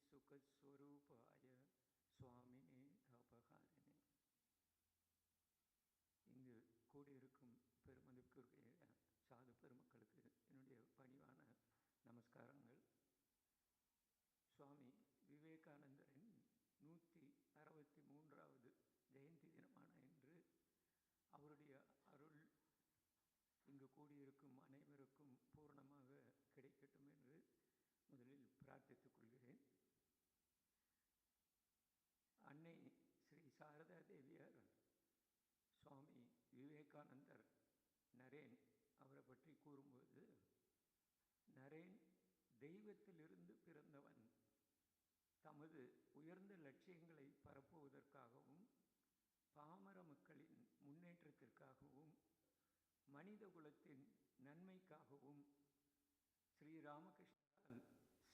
சுகஸ்வரூபாய சுவாமினே அபகாரினே. இங்கு கூடியிருக்கும் பெருமதிப்பிற்குரிய சாது பெருமக்களுக்கு என்னுடைய பணிவான நமஸ்காரங்கள். சுவாமி விவேகானந்தரின் 163வது ஜெயந்தி தினமான இன்று அவருடைய அருள் இங்கு கூடியிருக்கும் அனைவருக்கும் பூர்ணமாக கிடைக்கட்டும் என்று முதலில் பிரார்த்தித்துக் கொள்கிறேன். அன்னை ஸ்ரீ சாரதா தேவியார் சுவாமி விவேகானந்தர் நரேன் அவரை பற்றி கூறும்போது, நரேன் தெய்வத்திலிருந்து பிறந்தவன், தமது உயர்ந்த லட்சியங்களை பரப்புவதற்காகவும் பாமர மக்களின் முன்னேற்றத்திற்காகவும் மனித குலத்தின் நன்மைக்காகவும் ஸ்ரீராமகிருஷ்ணரால்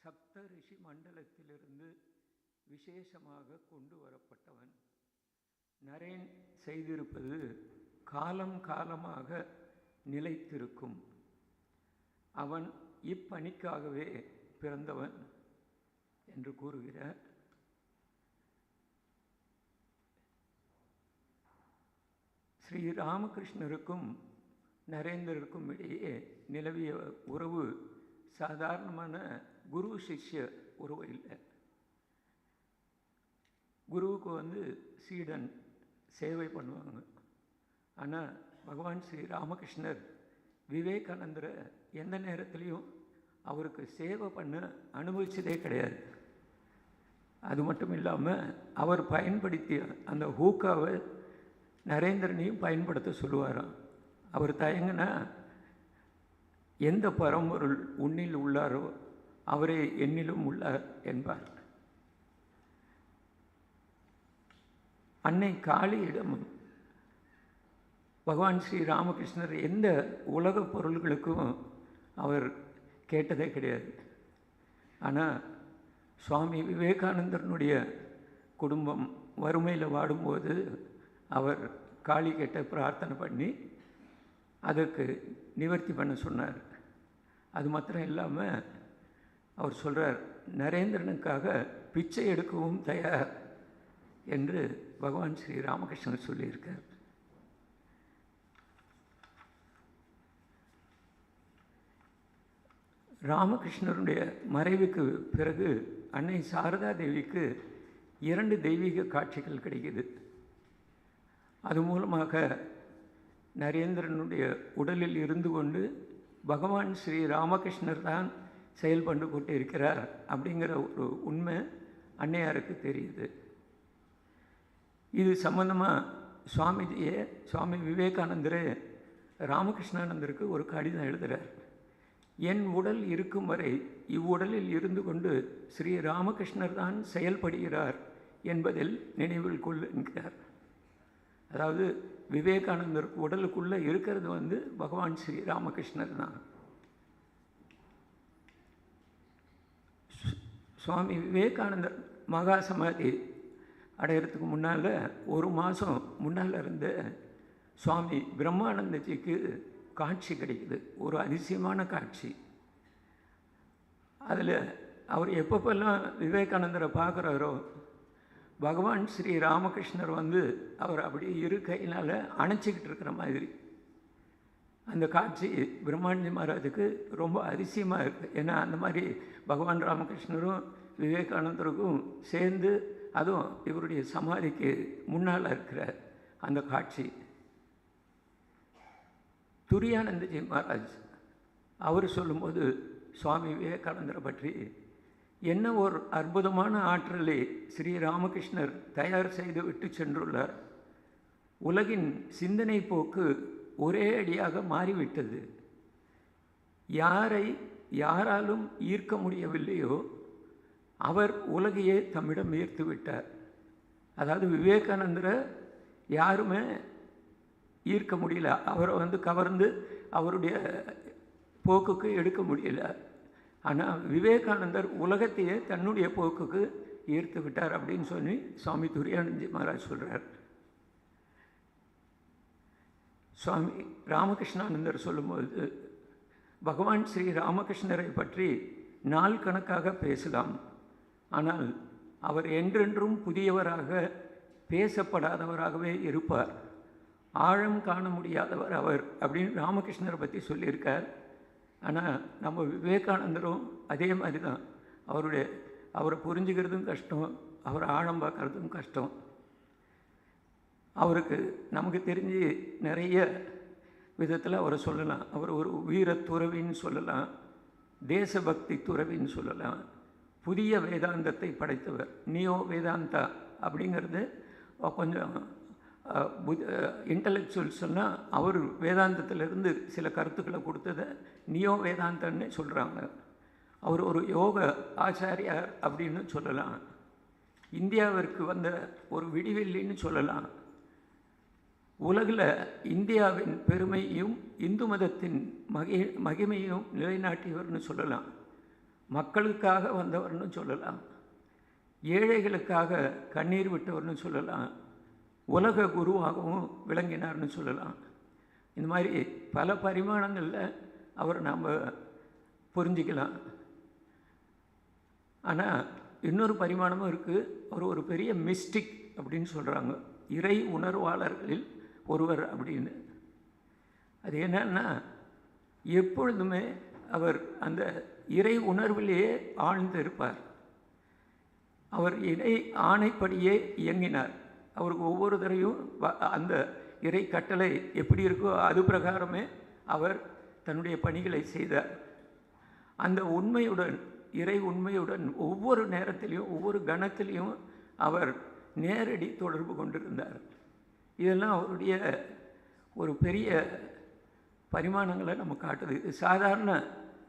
சப்த ரிஷி மண்டலத்திலிருந்து விசேஷமாக கொண்டு வரப்பட்டவன். நரேன் செய்திருப்பது காலம் காலமாக நிலைத்திருக்கும். அவன் இப்பணிக்காகவே பிறந்தவன் என்று கூறுகிறார். ஸ்ரீ ராமகிருஷ்ணருக்கும் நரேந்திரருக்கும் இடையே நிலவிய உறவு சாதாரணமான குரு சிஷ்ய உறவு இல்லை. குருவுக்கு சீடன் சேவை பண்ணுவாங்க. ஆனால் பகவான் ஸ்ரீ ராமகிருஷ்ணர் விவேகானந்தரை எந்த நேரத்துலையும் அவருக்கு சேவை பண்ண அனுபவிச்சதே கிடையாது. அது மட்டும் இல்லாமல் அவர் பயன்படுத்திய அந்த ஹூக்காவை நரேந்திரனையும் பயன்படுத்த சொல்லுவாராம். அவர் தயங்கினா, எந்த பரம்பொருள் உன்னில் உள்ளாரோ அவரே என்னிலும் உள்ளார் என்பார். அன்னை காளியிடம் பகவான் ஸ்ரீ ராமகிருஷ்ணர் எந்த உலகப் பொருள்களுக்கும் அவர் கேட்டதே கிடையாது. ஆனால் சுவாமி விவேகானந்தரனுடைய குடும்பம் வறுமையில் வாடும்போது அவர் காளி கிட்ட பிரார்த்தனை பண்ணி அதற்கு நிவர்த்தி பண்ண சொன்னார். அது மாத்திரம் இல்லாமல் அவர் சொல்கிறார், நரேந்திரனுக்காக பிச்சை எடுக்கவும் தயார் என்று பகவான் ஸ்ரீ ராமகிருஷ்ணர் சொல்லியிருக்கார். ராமகிருஷ்ணருடைய மறைவுக்கு பிறகு அன்னை சாரதா தேவிக்கு 2 தெய்வீக காட்சிகள் கிடைக்குது. அது மூலமாக நரேந்திரனுடைய உடலில் இருந்து கொண்டு பகவான் ஸ்ரீ ராமகிருஷ்ணர் தான் செயல்பட்டு கொண்டு இருக்கிறார் அப்படிங்கிற ஒரு உண்மை அன்னையாருக்கு தெரியுது. இது சம்பந்தமாக சுவாமி விவேகானந்தரே ராமகிருஷ்ணானந்தருக்கு ஒரு கடிதம் எழுதுகிறார். என் உடல் இருக்கும் வரை இவ்வுடலில் இருந்து கொண்டு ஸ்ரீ ராமகிருஷ்ணர் தான் செயல்படுகிறார் என்பதில் நினைவில் கொள் என்கிறார். அதாவது விவேகானந்தர் உடலுக்குள்ளே இருக்கிறது பகவான் ஸ்ரீ ராமகிருஷ்ணர் தான். சுவாமி விவேகானந்தர் மகா சமாதி அடையிறதுக்கு முன்னால் 1 மாதம் முன்னால் இருந்த சுவாமி பிரம்மானந்தஜிக்கு காட்சி கிடைக்குது, ஒரு அதிசயமான காட்சி. அதில் அவர் எப்பப்பெல்லாம் விவேகானந்தரை பார்க்குறாரோ பகவான் ஸ்ரீ ராமகிருஷ்ணர் அவர் அப்படியே இரு கையினால் அணைச்சிக்கிட்டு இருக்கிற மாதிரி அந்த காட்சி பிரம்மானந்தி மகாராஜுக்கு ரொம்ப அதிசயமாக இருக்குது. ஏன்னா அந்த மாதிரி பகவான் ராமகிருஷ்ணரும் விவேகானந்தருக்கும் சேர்ந்து, அதுவும் இவருடைய சமாதிக்கு முன்னால் இருக்கிற அந்த காட்சி. துரியானந்தஜி மகாராஜ் அவர் சொல்லும்போது சுவாமி விவேகானந்தரை பற்றி, என்ன ஒரு அற்புதமான ஆற்றலை ஸ்ரீ ராமகிருஷ்ணர் தயார் செய்து விட்டு சென்றுள்ளார். உலகின் சிந்தனை போக்கு ஒரே அடியாக மாறிவிட்டது. யாராலும் ஈர்க்க முடியவில்லையோ அவர் உலகையே தம்மிடம் ஈர்த்து விட்டார். அதாவது விவேகானந்தரை யாருமே ஈர்க்க முடியல, அவரை கவர்ந்து அவருடைய போக்குக்கு எடுக்க முடியல. ஆனால் விவேகானந்தர் உலகத்தையே தன்னுடைய போக்குக்கு ஈர்த்து விட்டார் அப்படின்னு சொல்லி சுவாமி துரியானந்தி மகாராஜ் சொல்கிறார். சுவாமி ராமகிருஷ்ணானந்தர் சொல்லும்போது, பகவான் ஸ்ரீ ராமகிருஷ்ணரை பற்றி நாள் கணக்காக பேசலாம். ஆனால் அவர் என்றென்றும் புதியவராக, பேசப்படாதவராகவே இருப்பார். ஆழம் காண முடியாதவர் அவர் அப்படின்னு ராமகிருஷ்ணரை பற்றி சொல்லியிருக்கார். ஆனால் நம்ம விவேகானந்தரும் அதே மாதிரி தான். அவரை புரிஞ்சுக்கிறதும் கஷ்டம், அவரை ஆழம் பார்க்குறதும் கஷ்டம். அவருக்கு நமக்கு தெரிஞ்சு நிறைய விதத்தில் அவரை சொல்லலாம். அவர் ஒரு வீர துறவின்னு சொல்லலாம், தேசபக்தி துறவின்னு சொல்லலாம், புதிய வேதாந்தத்தை படைத்தவர். நியோ வேதாந்தா அப்படிங்கிறது கொஞ்சம் இன்டலெக்சுவல்ஸ்னால் அவர் வேதாந்தத்திலிருந்து சில கருத்துக்களை கொடுத்ததை நியோ வேதாந்தன்னு சொல்கிறாங்க. அவர் ஒரு யோக ஆச்சாரியார் அப்படின்னு சொல்லலாம். இந்தியாவிற்கு வந்த ஒரு விடிவெள்ளின்னு சொல்லலாம். உலகில் இந்தியாவின் பெருமையும் இந்து மதத்தின் மகிமையும் நிலைநாட்டியவர்னு சொல்லலாம். மக்களுக்காக வந்தவர்னு சொல்லலாம். ஏழைகளுக்காக கண்ணீர் விட்டவர்னு சொல்லலாம். உலக குருவாகவும் விளங்கினார்னு சொல்லலாம். இந்த மாதிரி பல பரிமாணங்களில் அவர் நாம் புரிஞ்சிக்கலாம். ஆனால் இன்னொரு பரிமாணமும் இருக்குது. அவர் ஒரு பெரிய மிஸ்டிக் அப்படின்னு சொல்கிறாங்க, இறை உணர்வாளர்களில் ஒருவர் அப்படின்னு. அது என்னன்னா, எப்பொழுதுமே அவர் அந்த இறை உணர்விலேயே ஆழ்ந்து இருப்பார். அவர் இறை ஆணைப்படியே இயங்கினார். அவருக்கு ஒவ்வொரு தரையும் அந்த இறை கட்டளை எப்படி இருக்கோ அது பிரகாரமே அவர் தன்னுடைய பணிகளை செய்தார். அந்த உண்மையுடன், இறை உண்மையுடன் ஒவ்வொரு நேரத்திலையும் ஒவ்வொரு கணத்திலையும் அவர் நேரடி தொடர்பு கொண்டிருந்தார். இதெல்லாம் அவருடைய ஒரு பெரிய பரிமாணங்களை நம்ம காட்டுது. இது சாதாரண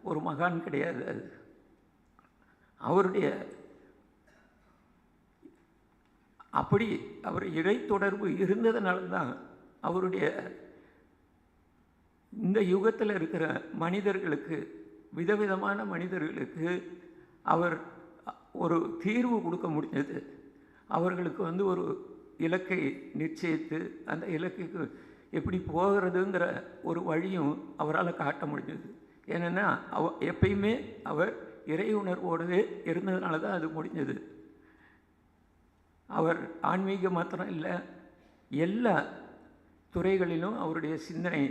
ஒரு மகான் கிடையாது. அது அவருடைய அப்படி அவர் இறை தொடர்பு இருந்ததுனால தான் அவருடைய இந்த யுகத்தில் இருக்கிற மனிதர்களுக்கு, விதவிதமான மனிதர்களுக்கு அவர் ஒரு தீர்வு கொடுக்க முடிஞ்சது. அவர்களுக்கு ஒரு இலக்கை நிச்சயித்து அந்த இலக்குக்கு எப்படி போகிறதுங்கிற ஒரு வழியும் அவரால் காட்ட முடிஞ்சது. ஏன்னா எப்பயுமே அவர் இறை உணர்வோடவே இருந்ததுனால தான் அது முடிஞ்சது. அவர் ஆன்மீகம் மாத்திரம் இல்லை, எல்லா துறைகளிலும் அவருடைய சிந்தனை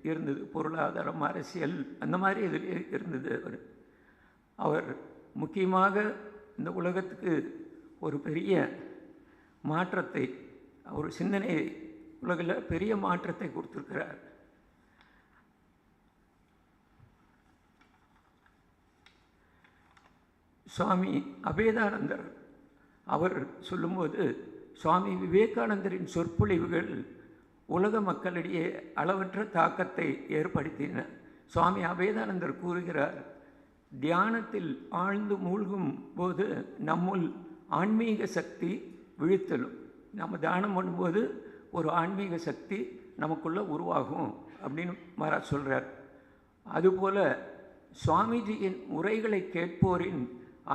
இருந்தது. பொருளாதாரம், அரசியல், அந்த மாதிரி இதில் இருந்தது. அவர் முக்கியமாக இந்த உலகத்துக்கு ஒரு பெரிய மாற்றத்தை, அவர் சிந்தனை உலகில் பெரிய மாற்றத்தை கொடுத்துருக்கிறார். சுவாமி அபேதானந்தர் அவர் சொல்லும்போது, சுவாமி விவேகானந்தரின் சொற்பொழிவுகள் உலக மக்களிடையே அளவற்ற தாக்கத்தை ஏற்படுத்தின. சுவாமி அபேதானந்தர் கூறுகிறார், தியானத்தில் ஆழ்ந்து மூழ்கும் போது நம்முள் ஆன்மீக சக்தி விழித்தலும். நம்ம தியானம் பண்ணும்போது ஒரு ஆன்மீக சக்தி நமக்குள்ளே உருவாகும் அப்படின்னு மகாராஜ் சொல்கிறார். அதுபோல் சுவாமிஜியின் உரைகளை கேட்போரின்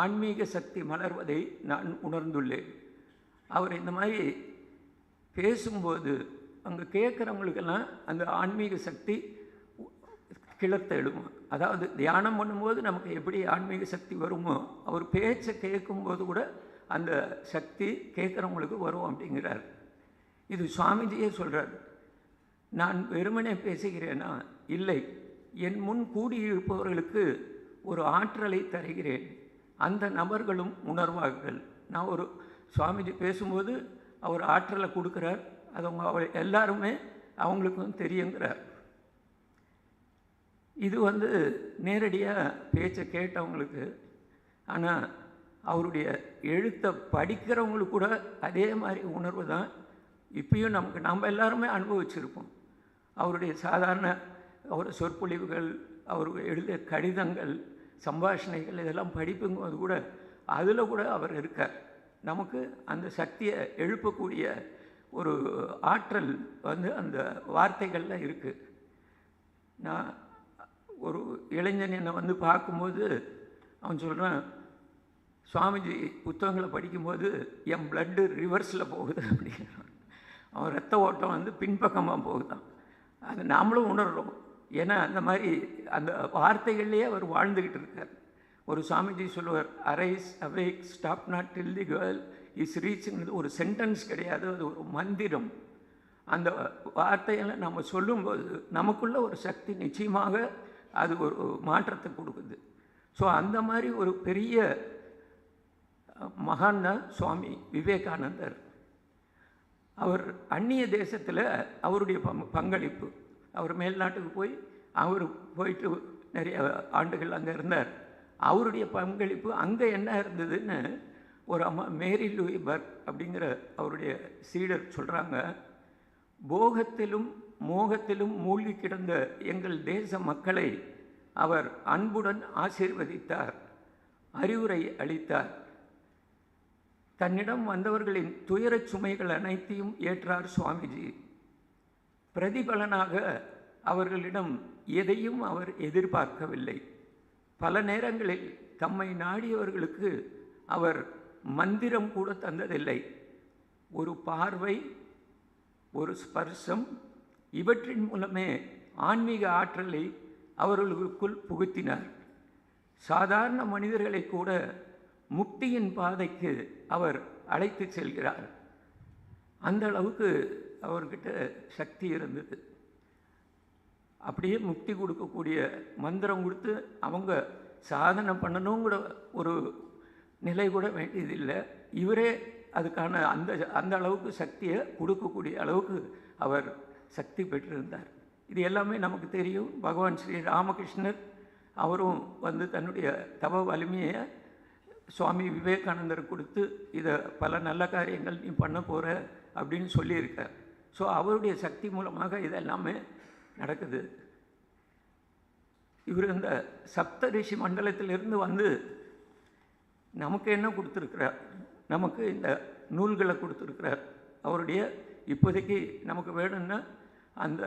ஆன்மீக சக்தி மலர்வதை நான் உணர்ந்துள்ளேன். அவர் இந்த மாதிரி பேசும்போது அங்கே கேட்குறவங்களுக்கெல்லாம் அந்த ஆன்மீக சக்தி கிளர்த்த எழுமா. அதாவது தியானம் பண்ணும்போது நமக்கு எப்படி ஆன்மீக சக்தி வருமோ, அவர் பேச்சை கேட்கும்போது கூட அந்த சக்தி கேட்குறவங்களுக்கு வரும் அப்படிங்கிறார். இது சுவாமிஜியே சொல்கிறார். நான் வெறுமனே பேசுகிறேனா? இல்லை, என் முன் கூடியிருப்பவர்களுக்கு ஒரு ஆற்றலை தருகிறேன். அந்த நபர்களும் உணர்வார்கள். நான் ஒரு சுவாமிஜி பேசும்போது அவர் ஆற்றலை கொடுக்குறார். அது அவங்க எல்லாருமே அவங்களுக்கும் தெரியுங்கிறார். இது நேரடியாக பேச்சை கேட்டவங்களுக்கு. ஆனால் அவருடைய எழுத்தை படிக்கிறவங்களுக்கு கூட அதே மாதிரி உணர்வு தான் இப்பயும் நம்ம எல்லாருமே அனுபவிச்சிருப்போம். அவருடைய சாதாரண அவர் சொற்பொழிவுகள், அவர் எழுதிய கடிதங்கள், சம்பாஷணைகள் இதெல்லாம் படிப்புங்கும்போது கூட அதில் கூட அவர் இருக்கார். நமக்கு அந்த சக்தியை எழுப்பக்கூடிய ஒரு ஆற்றல் அந்த வார்த்தைகளில் இருக்குது. நான் ஒரு இளைஞன் என்னை பார்க்கும்போது அவன் சொல்கிறான், சுவாமிஜி புத்தகங்களை படிக்கும்போது என் பிளட்டு ரிவர்ஸில் போகுது அப்படிங்கிறான். அவன் ரத்த ஓட்டம் பின்பக்கமாக போகுதான். அது நாமளும் உணர்கிறோம். ஏன்னா அந்த மாதிரி அந்த வார்த்தைகள்லேயே அவர் வாழ்ந்துக்கிட்டு இருக்கார். ஒரு சாமிஜி சொல்லுவார், arise awake stop not till the goal is ரீச்சிங்கிறது ஒரு சென்டென்ஸ் கிடையாது, அது ஒரு மந்திரம். அந்த வார்த்தையெல்லாம் நம்ம சொல்லும்போது நமக்குள்ள ஒரு சக்தி நிச்சயமாக அது ஒரு மாற்றத்தை கொடுக்குது. ஸோ அந்த மாதிரி ஒரு பெரிய மகான் தான் சுவாமி விவேகானந்தர். அவர் அந்நிய தேசத்தில் அவருடைய பங்களிப்பு, அவர் மேல்நாட்டுக்கு போய் அவர் போயிட்டு நிறைய ஆண்டுகள் அங்கே இருந்தார். அவருடைய பங்களிப்பு அங்கே என்ன இருந்ததுன்னு ஒரு அம்மா மேரி லூயி பர்க் அப்படிங்கிற அவருடைய சீடர் சொல்கிறாங்க. போகத்திலும் மோகத்திலும் மூழ்கி கிடந்த எங்கள் தேச மக்களை அவர் அன்புடன் ஆசீர்வதித்தார், அறிவுரை அளித்தார். தன்னிடம் வந்தவர்களின் துயரச் சுமைகள் அனைத்தையும் ஏற்றார் சுவாமிஜி. பிரதிபலனாக அவர்களிடம் எதையும் அவர் எதிர்பார்க்கவில்லை. பல நேரங்களில் தம்மை நாடியவர்களுக்கு அவர் மந்திரம் கூட தந்ததில்லை. ஒரு பார்வை, ஒரு ஸ்பர்சம், இவற்றின் மூலமே ஆன்மீக ஆற்றலை அவர்களுக்குள் புகுத்தினார். சாதாரண மனிதர்களை கூட முக்தியின் பாதைக்கு அவர் அழைத்து செல்கிறார். அந்த அளவுக்கு அவர்கிட்ட சக்தி இருந்தது. அப்படியே முக்தி கொடுக்கக்கூடிய மந்திரம் கொடுத்து அவங்க சாதனை பண்ணணுங்கிற ஒரு நிலை கூட வேண்டியதில்லை. இவரே அதுக்கான அந்த அளவுக்கு சக்தியை கொடுக்கக்கூடிய அளவுக்கு அவர் சக்தி பெற்றிருந்தார். இது எல்லாமே நமக்கு தெரியும். பகவான் ஸ்ரீ ராமகிருஷ்ணர் அவரும் தன்னுடைய தவ வலிமையை சுவாமி விவேகானந்தர் கொடுத்து இதை பல நல்ல காரியங்கள் நீ பண்ண போகிற அப்படின்னு சொல்லியிருக்கார். ஸோ அவருடைய சக்தி மூலமாக இதெல்லாமே நடக்குது. இவர் இந்த சப்த ரிஷி மண்டலத்திலிருந்து நமக்கு என்ன கொடுத்துருக்கிறார், நமக்கு இந்த நூல்களை கொடுத்துருக்கிறார். அவருடைய இப்போதைக்கு நமக்கு வேணும்னா அந்த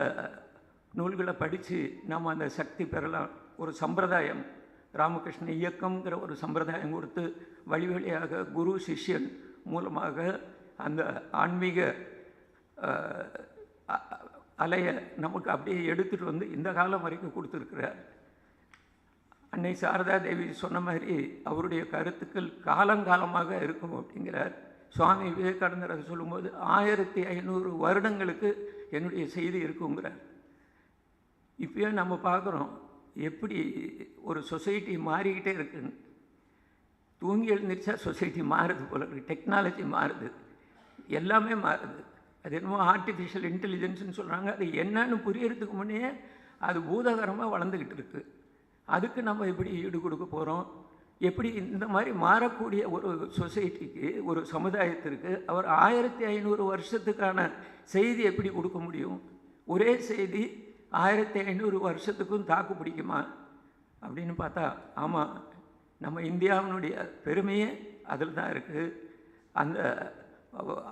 நூல்களை படித்து நம்ம அந்த சக்தி பெறலாம். ஒரு சம்பிரதாயம், ராமகிருஷ்ண இயக்கம்ங்கிற ஒரு சம்பிரதாயம் கொடுத்து வழி வழியாக குரு சிஷ்யன் மூலமாக அந்த ஆன்மீக அலையை நமக்கு அப்படியே எடுத்துகிட்டு இந்த காலம் வரைக்கும் கொடுத்துருக்கிறார். அன்னை சாரதா தேவி சொன்ன மாதிரி அவருடைய கருத்துக்கள் காலங்காலமாக இருக்கும் அப்படிங்கிறார். சுவாமி விவேகானந்தர் அதை சொல்லும்போது 1500 வருடங்களுக்கு என்னுடைய செய்தி இருக்குங்கிறார். இப்போயே நம்ம பார்க்குறோம் எப்படி ஒரு சொசைட்டி மாறிக்கிட்டே இருக்குன்னு. தூங்கி எழுந்திரிச்சா சொசைட்டி மாறுது போல இருக்குது, டெக்னாலஜி மாறுது, எல்லாமே மாறுது. அது என்னமோ ஆர்டிஃபிஷியல் இன்டெலிஜென்ஸ்னு சொல்கிறாங்க. அது என்னன்னு புரியறதுக்கு முன்னே அது பூதகரமாக வளர்ந்துக்கிட்டு இருக்குது. அதுக்கு நம்ம எப்படி ஈடு கொடுக்க போகிறோம்? எப்படி இந்த மாதிரி மாறக்கூடிய ஒரு சொசைட்டிக்கு, ஒரு சமுதாயத்திற்கு அவர் 1500 வருஷத்துக்கான செய்தி எப்படி கொடுக்க முடியும்? ஒரே செய்தி 1500 வருஷத்துக்கும் தாக்கு பிடிக்குமா அப்படின்னு பார்த்தா ஆமாம், நம்ம இந்தியாவினுடைய பெருமையே அதில் தான் இருக்குது. அந்த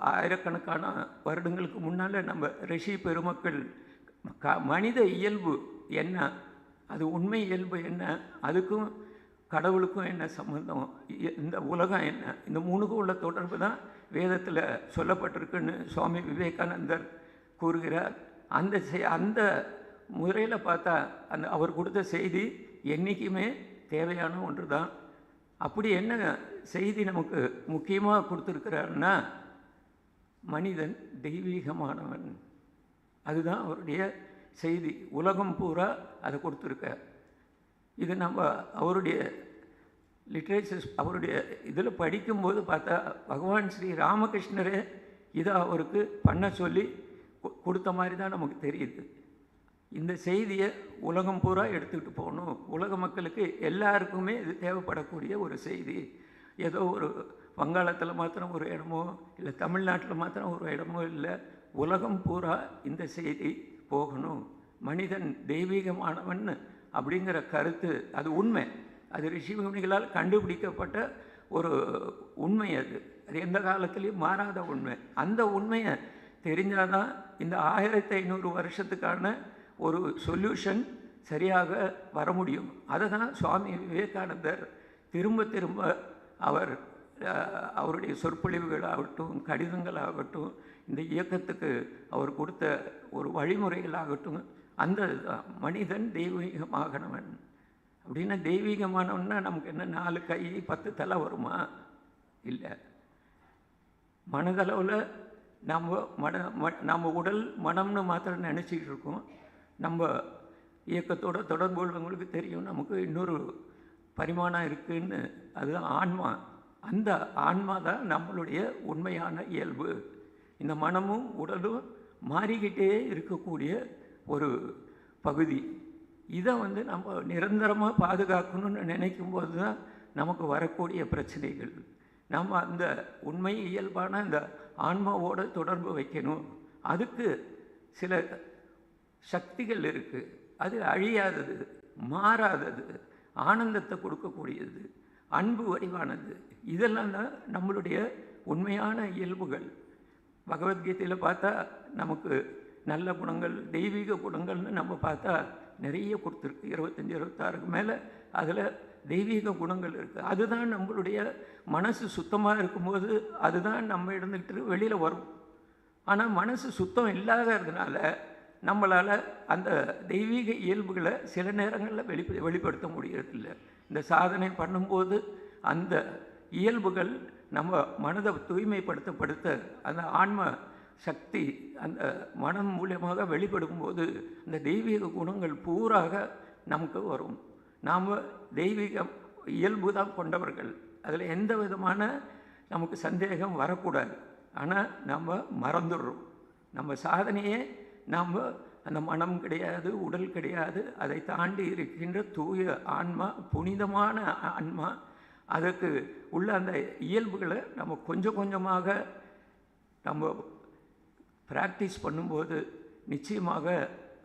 ஆயிரக்கணக்கான வருடங்களுக்கு முன்னால் நம்ம ரிஷி பெருமக்கள் மனித இயல்பு என்ன, அது உண்மை இயல்பு என்ன, அதுக்கும் கடவுளுக்கும் என்ன சம்பந்தம், இந்த உலகம் என்ன, இந்த மூணுக்கும் உள்ள தொடர்பு தான் வேதத்தில் சொல்லப்பட்டிருக்குன்னு சுவாமி விவேகானந்தர் கூறுகிறார். அந்த முறையில் பார்த்தா அவர் கொடுத்த செய்தி என்றைக்குமே தேவையான ஒன்று தான். அப்படி என்ன செய்தி நமக்கு முக்கியமாக கொடுத்துருக்கிறாருன்னா, மனிதன் தெய்வீகமானவன், அதுதான் அவருடைய செய்தி. உலகம் பூரா அதை கொடுத்துருக்கார். இது நம்ம அவருடைய லிட்ரேச்சர்ஸ், அவருடைய இதில் படிக்கும்போது பார்த்தா பகவான் ஸ்ரீ ராமகிருஷ்ணரே இதை அவருக்கு பண்ண சொல்லி கொடுத்த மாதிரி தான் நமக்கு தெரியுது. இந்த செய்தியை உலகம் பூரா எடுத்துக்கிட்டு போகணும், உலக மக்களுக்கு எல்லாருக்குமே இது தேவைப்படக்கூடிய ஒரு செய்தி. ஏதோ ஒரு வங்காளத்தில் மாத்திரம் ஒரு இடமோ இல்லை தமிழ்நாட்டில் மாத்திரம் ஒரு இடமோ இல்லை, உலகம் பூரா இந்த செய்தி போகணும். மனிதன் தெய்வீகமானவன் அப்படிங்கிற கருத்து அது உண்மை. அது ரிஷிமுனிகளால் கண்டுபிடிக்கப்பட்ட ஒரு உண்மை. அது எந்த காலத்துலேயும் மாறாத உண்மை. அந்த உண்மையை தெரிஞ்சால் தான் இந்த 1500 வருஷத்துக்கான ஒரு சொல்யூஷன் சரியாக வர முடியும். அதை தான் சுவாமி விவேகானந்தர் திரும்ப திரும்ப அவருடைய சொற்பொழிவுகளாகட்டும், கடிதங்களாகட்டும், இந்த இயக்கத்துக்கு அவர் கொடுத்த ஒரு வழிமுறைகளாகட்டும், அந்த மனிதன் தெய்வீகமாகனவன் அப்படின்னா தெய்வீகமானவன்னா நமக்கு என்ன 4 கை 10 தலை வருமா? இல்லை. மனதளவில் நம்ம உடல் மனம்னு மாத்திரம் நினச்சிக்கிட்டு இருக்கோம். நம்ம இயக்கத்தோட தொடர்பு உள்ளவங்களுக்கு தெரியும் நமக்கு இன்னொரு பரிமாணம் இருக்குதுன்னு. அதுதான் ஆன்மா. அந்த ஆன்மா தான் நம்மளுடைய உண்மையான இயல்பு. இந்த மனமும் உடலும் மாறிக்கிட்டே இருக்கக்கூடிய ஒரு பகுதி. இதை நம்ம நிரந்தரமாக பாதுகாக்கணும்னு நினைக்கும்போது தான் நமக்கு வரக்கூடிய பிரச்சனைகள். நம்ம அந்த உண்மை இயல்பான அந்த ஆன்மாவோட தொடர்பு வைக்கணும். அதுக்கு சில சக்திகள் இருக்குது. அது அழியாதது, மாறாதது, ஆனந்தத்தை கொடுக்கக்கூடியது, அன்பு வடிவானது. இதெல்லாம் தான் நம்மளுடைய உண்மையான இயல்புகள். பகவத்கீதையில் பார்த்தா நமக்கு நல்ல குணங்கள், தெய்வீக குணங்கள்னு நம்ம பார்த்தா நிறைய கொடுத்துருக்கு. 25-26க்கு மேலே அதில் தெய்வீக குணங்கள் இருக்குது. அதுதான் நம்மளுடைய மனசு சுத்தமாக இருக்கும்போது அதுதான் நம்ம இருந்துக்கிட்டு வெளியில் வரும். ஆனால் மனசு சுத்தம் இல்லாததுனால நம்மளால் அந்த தெய்வீக இயல்புகளை சில நேரங்களில் வெளிப்படுத்த முடியறதில்லை. இந்த சாதனை பண்ணும்போது அந்த இயல்புகள் நம்ம மனதை தூய்மைப்படுத்த அந்த ஆன்ம சக்தி அந்த மனம் மூலியமாக வெளிப்படும்போது இந்த தெய்வீக குணங்கள் பூராக நமக்கு வரும். நாம் தெய்வீக இயல்பு தான் கொண்டவர்கள். அதில் எந்த விதமான நமக்கு சந்தேகம் வரக்கூடாது. ஆனால் நம்ம மறந்துடுறோம். நம்ம சாதனையே நாம் அந்த மனம் கிடையாது, உடல் கிடையாது, அதை தாண்டி இருக்கின்ற தூய ஆன்மா, புனிதமான ஆன்மா. அதுக்கு உள்ள அந்த இயல்புகளை நம்ம கொஞ்சம் கொஞ்சமாக நம்ம ப்ராக்டிஸ் பண்ணும்போது நிச்சயமாக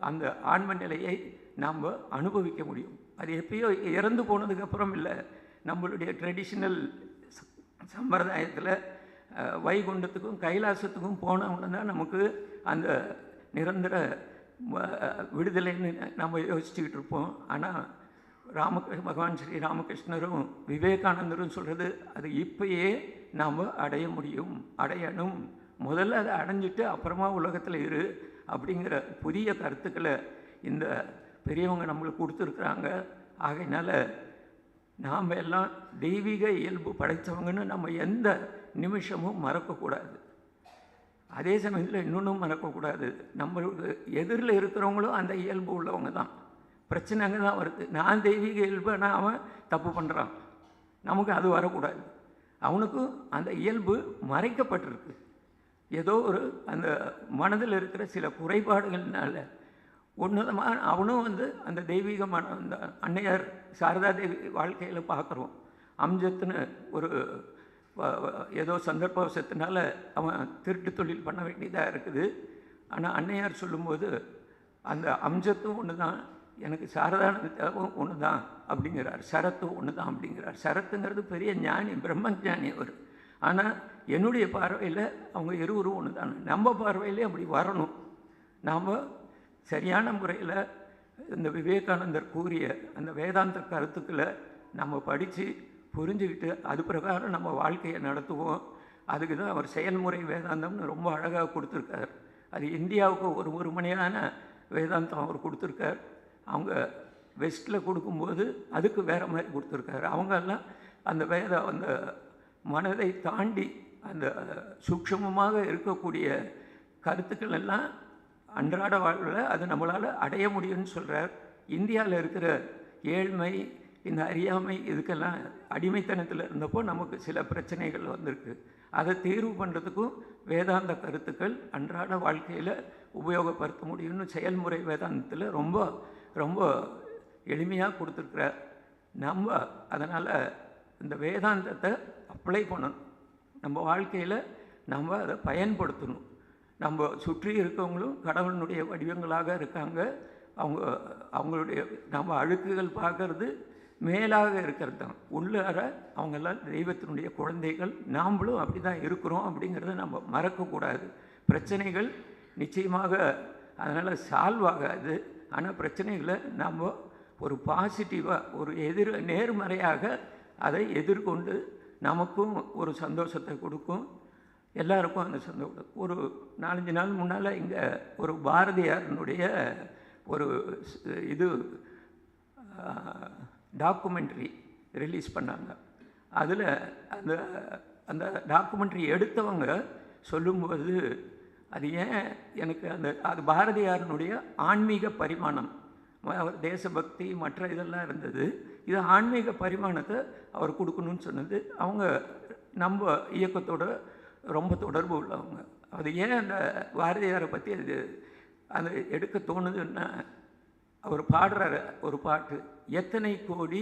அந்த ஆன்ம நிலையை நாம் அனுபவிக்க முடியும். அது எப்பயோ இறந்து போனதுக்கப்புறம் இல்லை. நம்மளுடைய ட்ரெடிஷ்னல் சம்பிரதாயத்தில் வைகுண்டத்துக்கும் கைலாசத்துக்கும் போனவங்க தான் நமக்கு அந்த நிரந்தர விடுதலைன்னு நம்ம யோசிச்சுக்கிட்டு இருப்போம். ஆனால் பகவான் ஸ்ரீ ராமகிருஷ்ணரும் விவேகானந்தரும் சொல்கிறது அது இப்பயே நாம் அடைய முடியும், அடையணும். முதல்ல அதை அடைஞ்சிட்டு அப்புறமா உலகத்தில் இரு அப்படிங்கிற புதிய கருத்துக்களை இந்த பெரியவங்க நம்மளுக்கு கொடுத்துருக்குறாங்க. ஆகையினால நாம் எல்லாம் தெய்வீக இயல்பு படைத்தவங்கன்னு நம்ம எந்த நிமிஷமும் மறக்கக்கூடாது. அதே சமயத்தில் இன்னொன்றும் மறக்கக்கூடாது, நம்மளுக்கு எதிரில் இருக்கிறவங்களும் அந்த இயல்பு உள்ளவங்க தான். பிரச்சனை அங்கே தான் வருது. நான் தெய்வீக இயல்பு, ஆனால் அவன் தப்பு பண்ணுறான். நமக்கு அது வரக்கூடாது. அவனுக்கும் அந்த இயல்பு மறைக்கப்பட்டிருக்கு. ஏதோ ஒரு அந்த மனதில் இருக்கிற சில குறைபாடுகள்னால உன்னதமாக அவனும் அந்த தெய்வீகமான அந்த அன்னையார் சாரதா தேவி வாழ்க்கையில் பார்க்குறோம். அம்ஜத்துன்னு ஒரு ஏதோ சந்தர்ப்பவசத்தினால அவன் திருட்டு தொழில் பண்ண வேண்டியதாக இருக்குது. ஆனால் அன்னையார் சொல்லும்போது அந்த அம்ஜத்தும் ஒன்று தான், எனக்கு சாரதானந்தாவும் ஒன்று தான் அப்படிங்கிறார், சரத்தும் ஒன்று தான் அப்படிங்கிறார். சரத்துங்கிறது பெரிய ஞானி, பிரம்ம ஞானி அவர். ஆனால் என்னுடைய பார்வையில் அவங்க இருவரும் ஒன்று தான். நம்ம பார்வையிலே அப்படி வரணும். நாம் சரியான முறையில் இந்த விவேகானந்தர் கூறிய அந்த வேதாந்த கருத்துக்களை நம்ம படித்து புரிஞ்சுக்கிட்டு அது பிரகாரம் நம்ம வாழ்க்கையை நடத்துவோம். அதுக்கு தான் அவர் செயல்முறை வேதாந்தம்னு ரொம்ப அழகாக கொடுத்துருக்கார். அது இந்தியாவுக்கு ஒரு மணியான வேதாந்தம் அவர் கொடுத்துருக்கார். அவங்க வெஸ்ட்டில் கொடுக்கும்போது அதுக்கு வேறு மாதிரி கொடுத்துருக்காரு. அவங்கெல்லாம் அந்த மனதை தாண்டி அந்த சூக்ஷ்மமாக இருக்கக்கூடிய கருத்துக்கள் எல்லாம் அன்றாட வாழ்வில் அது நம்மளால் அடைய முடியும்னு சொல்கிறார். இந்தியாவில் இருக்கிற ஏழ்மை, இந்த அறியாமை, இதுக்கெல்லாம் அடிமைத்தனத்தில் இருந்தப்போ நமக்கு சில பிரச்சனைகள் வந்திருக்கு. அதை தீர்வு பண்ணுறதுக்கும் வேதாந்த கருத்துக்கள் அன்றாட வாழ்க்கையில் உபயோகப்படுத்த முடியும்னு செயல்முறை வேதாந்தத்தில் ரொம்ப ரொம்ப எளிமையாக கொடுத்துருக்குறார். நம்ம அதனால் இந்த வேதாந்தத்தை அப்ளை பண்ணணும். நம்ம வாழ்க்கையில் நம்ம அதை பயன்படுத்தணும். நம்ம சுற்றி இருக்கவங்களும் கடவுளுடைய வடிவங்களாக இருக்காங்க. அவங்களுடைய நம்ம அழுக்குகள் பார்க்கறது மேலாக இருக்கிறது தான். உள்ளார அவங்கெல்லாம் தெய்வத்தினுடைய குழந்தைகள், நாம்ளும் அப்படி தான் இருக்கிறோம் அப்படிங்கிறத நம்ம மறக்கக்கூடாது. பிரச்சனைகள் நிச்சயமாக அதனால் சால்வ் ஆகாது. ஆனால் பிரச்சனைகளை நம்ம ஒரு பாசிட்டிவாக, ஒரு நேர்மறையாக அதை எதிர்கொண்டு நமக்கும் ஒரு சந்தோஷத்தை கொடுக்கும், எல்லாருக்கும் அந்த சந்தோஷம். ஒரு 4-5 நாள் முன்னால் இங்கே ஒரு பாரதியாரனுடைய ஒரு இது டாக்குமெண்ட்ரி ரிலீஸ் பண்ணாங்க. அதில் அந்த அந்த டாக்குமெண்ட்ரி எடுத்தவங்க சொல்லும்போது அது ஏன் எனக்கு அது பாரதியாரனுடைய ஆன்மீக பரிமாணம், தேசபக்தி மற்ற இதெல்லாம் இருந்தது. இது ஆன்மீக பரிமாணத்தை அவர் கொடுக்கணும்னு சொன்னது. அவங்க நம்ம இயக்கத்தோட ரொம்ப தொடர்பு உள்ளவங்க. அது ஏன் அந்த பாரதியாரை பற்றி அது எடுக்க தோணுதுன்னா, அவர் பாடுற ஒரு பாட்டு, எத்தனை கோடி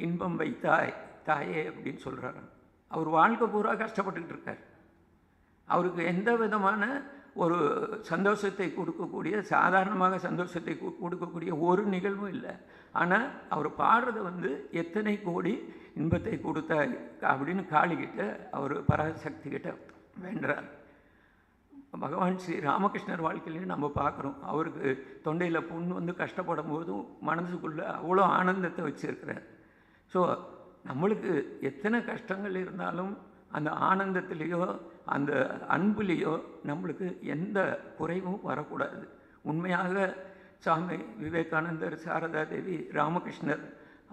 இன்பம் வைத்தாய் தாயே அப்படின்னு சொல்கிறாரு. அவர் வாழ்க்கை பூரா கஷ்டப்பட்டுக்கிட்டு இருக்கார். அவருக்கு எந்த விதமான ஒரு சந்தோஷத்தை கொடுக்கக்கூடிய, சாதாரணமாக சந்தோஷத்தை கொடுக்கக்கூடிய ஒரு நிகழ்வும் இல்லை. ஆனால் அவர் பாடுறது எத்தனை கோடி இன்பத்தை கொடுத்தாய் அப்படின்னு காளிக்கிட்ட அவர் பராசக்தி கிட்ட வேண்டுறார். பகவான் ஸ்ரீ ராமகிருஷ்ணர் வாழ்க்கையிலையும் நம்ம பார்க்குறோம். அவருக்கு தொண்டையில் புண் கஷ்டப்படும் போதும் மனசுக்குள்ளே அவ்வளோ ஆனந்தத்தை வச்சுருக்கிறார். ஸோ நம்மளுக்கு எத்தனை கஷ்டங்கள் இருந்தாலும் அந்த ஆனந்தத்திலேயோ அந்த அன்புலேயோ நம்மளுக்கு எந்த குறைவும் வரக்கூடாது. உண்மையாக சுவாமி விவேகானந்தர், சாரதா தேவி, ராமகிருஷ்ணர்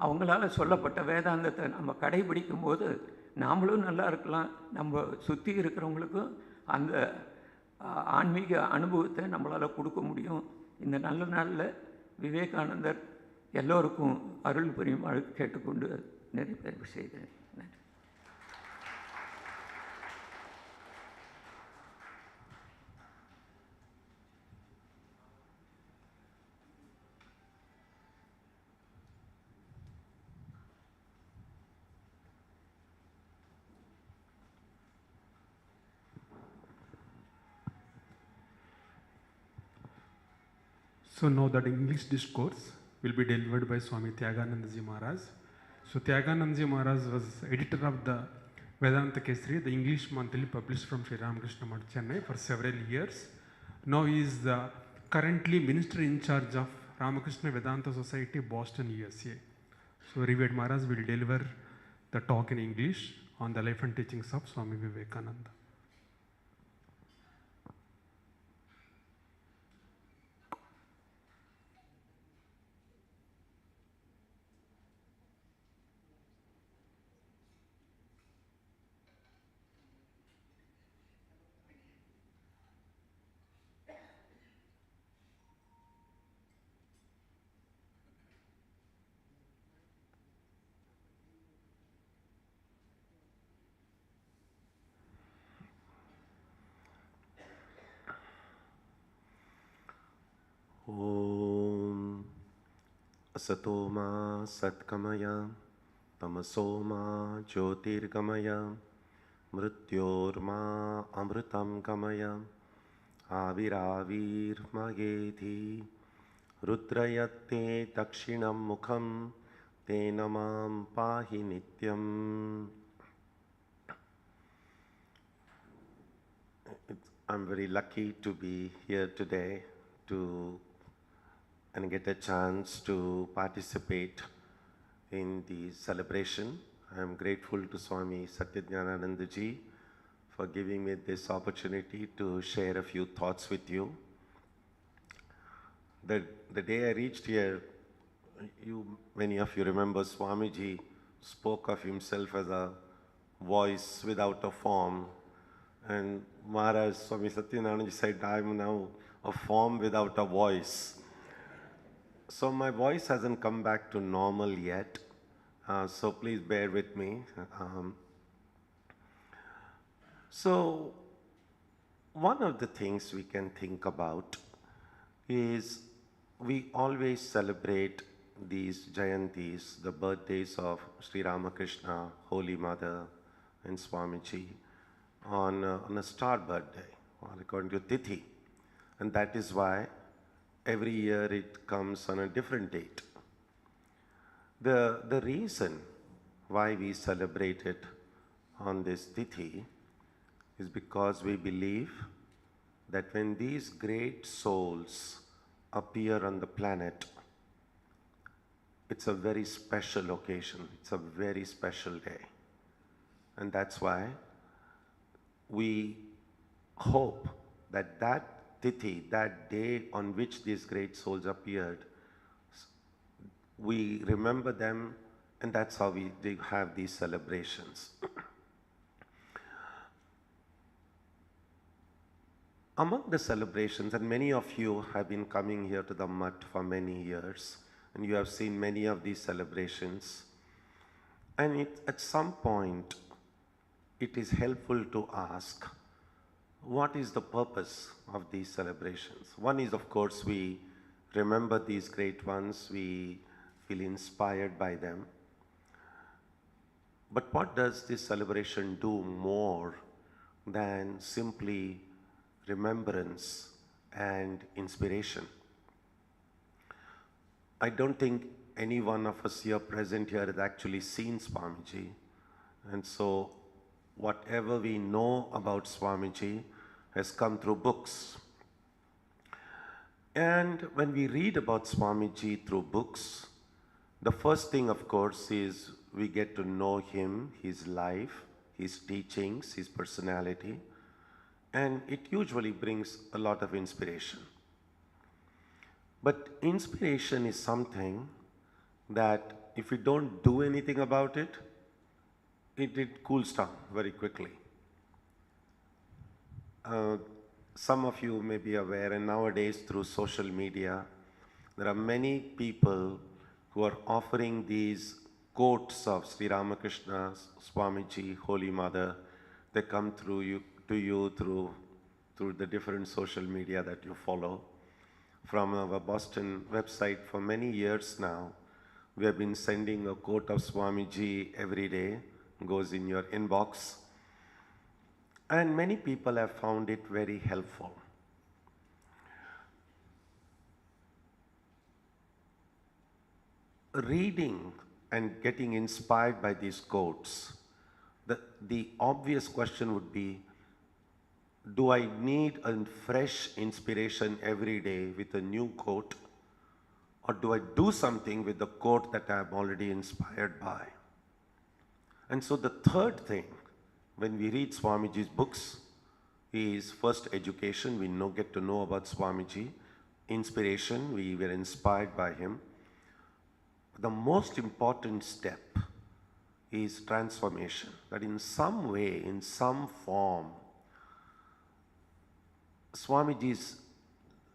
அவங்களால சொல்லப்பட்ட வேதாந்தத்தை நம்ம கடைபிடிக்கும் போது நாமளும் நல்லா இருக்கலாம், நம்ம சுற்றி இருக்கிறவங்களுக்கும் அந்த ஆன்மீக அனுபவத்தை நம்மளால் கொடுக்க முடியும். இந்த நல்ல நாளில் விவேகானந்தர் எல்லோருக்கும் அருள் புரியுமாறு கேட்டுக்கொண்டு நிறைவேறு செய்கிறேன். நன்றி. So now that English discourse will be delivered by Swami Tyagananda Ji Maharaj. So Tyagananda Ji Maharaj was editor of the Vedanta Kesari, the English monthly published from Sri Ramakrishna Math, Chennai for several years. Now he is the currently minister in charge of Ramakrishna Vedanta Society, Boston, USA. So Revered Maharaj will deliver the talk in English on the life and teachings of Swami Vivekananda. Om Asatoma Satkamaya Tamasoma Jyotirgamaya Mrityorma Amritam Gamaya Aviravirmageti Rudrayate Dakshinam Mukham Tenamam Pahi Nityam. I'm very lucky to be here today and get a chance to participate in the celebration. I am grateful to Swami Satyajnanananda ji for giving me this opportunity to share a few thoughts with you. The day I reached here, many of you remember Swami ji spoke of himself as a voice without a form, and Maharaj Swami Satyajnananda ji said, I am now a form without a voice. So my voice hasn't come back to normal yet, so please bear with me. So one of the things we can think about is we always celebrate these Jayantis, the birthdays of Sri Ramakrishna, Holy Mother and Swamiji on a star birthday, or according to Tithi. And that is why every year it comes on a different date. The reason why we celebrate it on this Tithi is because we believe that when these great souls appear on the planet, it's a very special occasion, it's a very special day. And that's why we hope that that Tithi, that day on which these great souls appeared, we remember them And that's how they have these celebrations. Among the celebrations, and many of you have been coming here to the Mutt for many years, and you have seen many of these celebrations, and at some point, it is helpful to ask, what is the purpose of these celebrations? One is, of course, we remember these great ones, we feel inspired by them. But what does this celebration do more than simply remembrance and inspiration? I don't think any one of us here present here has actually seen Swamiji. And so whatever we know about Swamiji has come through books. And when we read about Swamiji through books, the first thing, of course, is we get to know him, his life, his teachings, his personality, and it usually brings a lot of inspiration. But inspiration is something that if we don't do anything about it, it cools down very quickly. Some of you may be aware, and nowadays through social media, there are many people who are offering these quotes of Sri Ramakrishna, Swamiji, Holy Mother. They come to you through the different social media that you follow. From our Boston website for many years now, we have been sending a quote of Swamiji every day, goes in your inbox. And many people have found it very helpful. Reading and getting inspired by these quotes, the obvious question would be, do I need a fresh inspiration every day with a new quote, or do I do something with the quote that I am already inspired by? And so the third thing, when we read Swamiji's books, is first education. We get to know about Swamiji. Inspiration, we were inspired by him. The most important step is transformation. That in some way, in some form, Swamiji's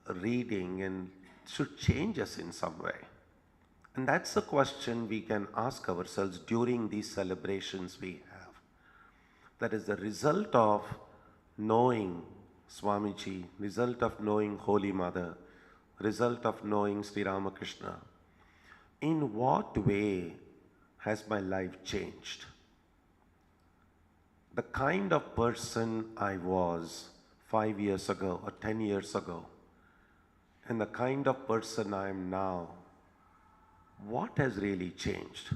reading and should change us in some way. And that's a question we can ask ourselves during these celebrations we have. That is the result of knowing Swamiji, result of knowing Holy Mother, result of knowing Sri Ramakrishna. In what way has my life changed? The kind of person I was 5 years ago or 10 years ago, and the kind of person I am now, what has really changed?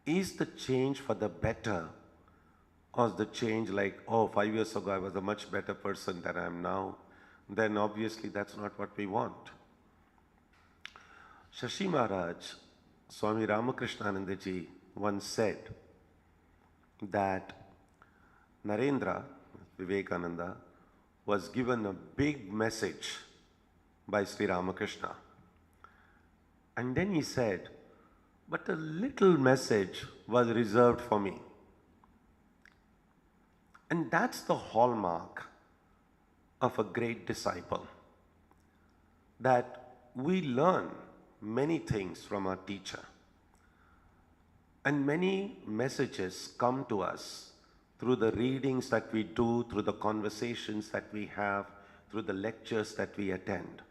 Is the change for the better, or is the change like, 5 years ago I was a much better person than I am now? Then obviously that's not what we want. Shashi Maharaj, Swami Ramakrishnananda ji once said that Narendra, Vivekananda, was given a big message by Sri Ramakrishna. And then he said, but a little message was reserved for me. And that's the hallmark of a great disciple, that we learn many things from our teacher. And many messages come to us through the readings that we do, through the conversations that we have, through the lectures that we attend.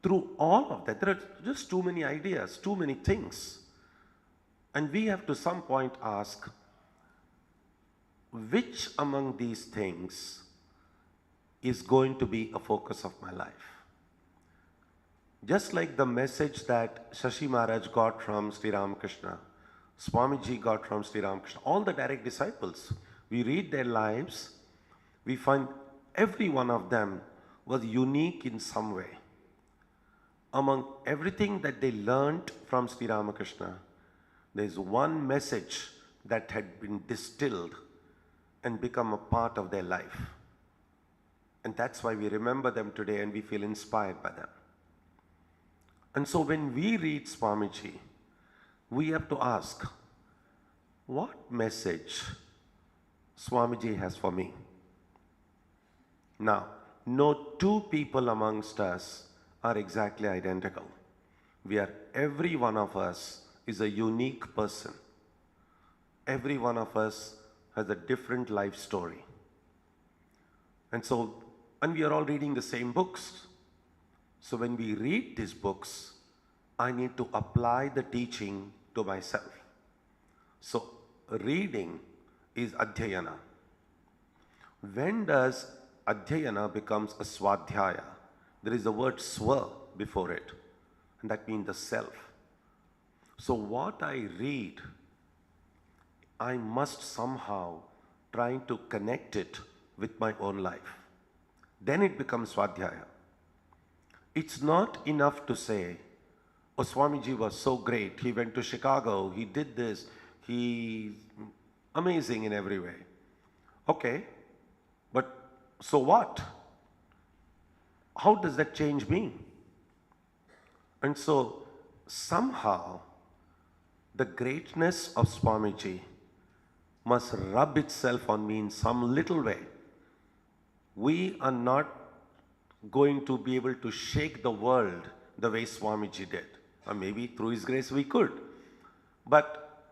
Through all of that, there are just too many ideas, too many things. And we have to some point ask, which among these things is going to be a focus of my life? Just like the message that Shashi Maharaj got from Sri Ramakrishna, Swamiji got from Sri Ramakrishna, all the direct disciples, we read their lives, we find every one of them was unique in some way. Among everything that they learned from Sri Ramakrishna, there is one message that had been distilled and become a part of their life. And that's why we remember them today and we feel inspired by them. And so when we read Swamiji, we have to ask, what message Swamiji has for me? Now, no two people amongst us are exactly identical. Every one of us is a unique person. Every one of us has a different life story. And we are all reading the same books. So when we read these books, I need to apply the teaching to myself. So reading is adhyayana. When does adhyayana becomes a swadhyaya? There is the word swa before it, and that means the self. So what I read, I must somehow try to connect it with my own life. Then it becomes swadhyaya. It's not enough to say, oh, Swamiji was so great, he went to Chicago, he did this, he's amazing in every way. Okay, but so what? How does that change me? And so somehow the greatness of Swamiji must rub itself on me in some little way. We are not going to be able to shake the world the way Swamiji did. Or maybe through his grace we could. But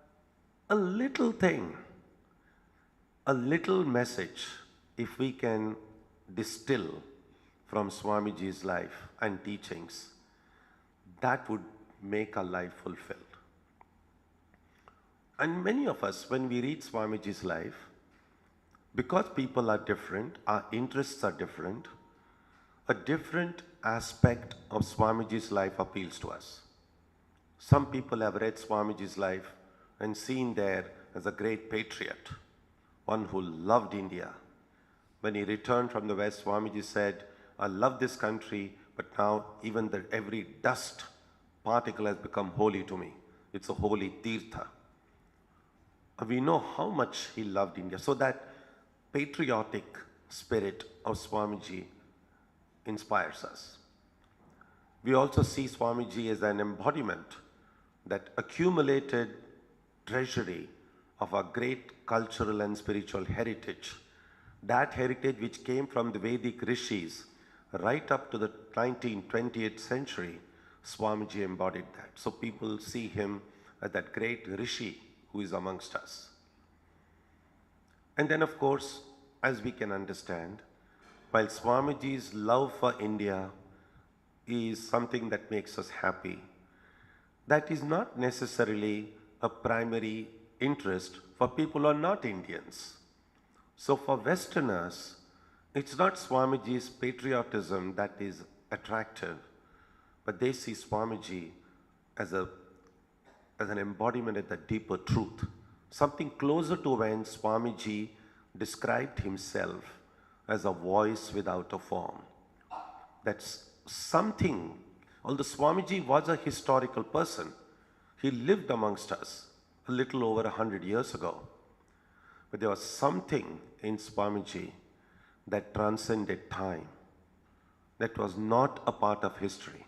a little thing, a little message, if we can distill from Swamiji's life and teachings, that would make our life fulfilled. And many of us, when we read Swamiji's life, because people are different, our interests are different, a different aspect of Swamiji's life appeals to us. Some people have read Swamiji's life and seen there as a great patriot, one who loved India. When he returned from the West, Swamiji said, I love this country, but now even every dust particle has become holy to me. It's a holy tirtha. We know how much he loved India. So that patriotic spirit of Swamiji inspires us. We also see Swamiji as an embodiment, that accumulated treasury of our great cultural and spiritual heritage. That heritage which came from the Vedic rishis right up to the 19th, 20th century, Swamiji embodied that. So people see him as that great rishi who is amongst us. And then of course, as we can understand, while Swamiji's love for India is something that makes us happy, that is not necessarily a primary interest for people who are not Indians. So for Westerners, it's not Swamiji's patriotism that is attractive, but they see Swamiji as an embodiment of the deeper truth. Something closer to when Swamiji described himself as a voice without a form. That's something, although Swamiji was a historical person, he lived amongst us a little over 100 years ago. But there was something in Swamiji that transcended time, that was not a part of history,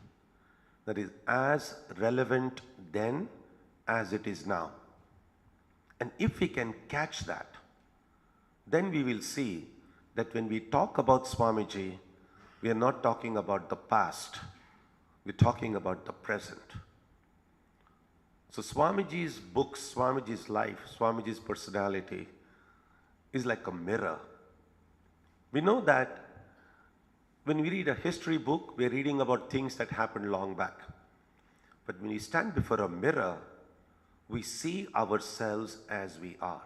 that is as relevant then as it is now. And if we can catch that, then we will see that when we talk about Swamiji, we are not talking about the past, we're talking about the present. So Swamiji's books, Swamiji's life, Swamiji's personality is like a mirror. We know that when we read a history book, we're reading about things that happened long back. But when we stand before a mirror, we see ourselves as we are.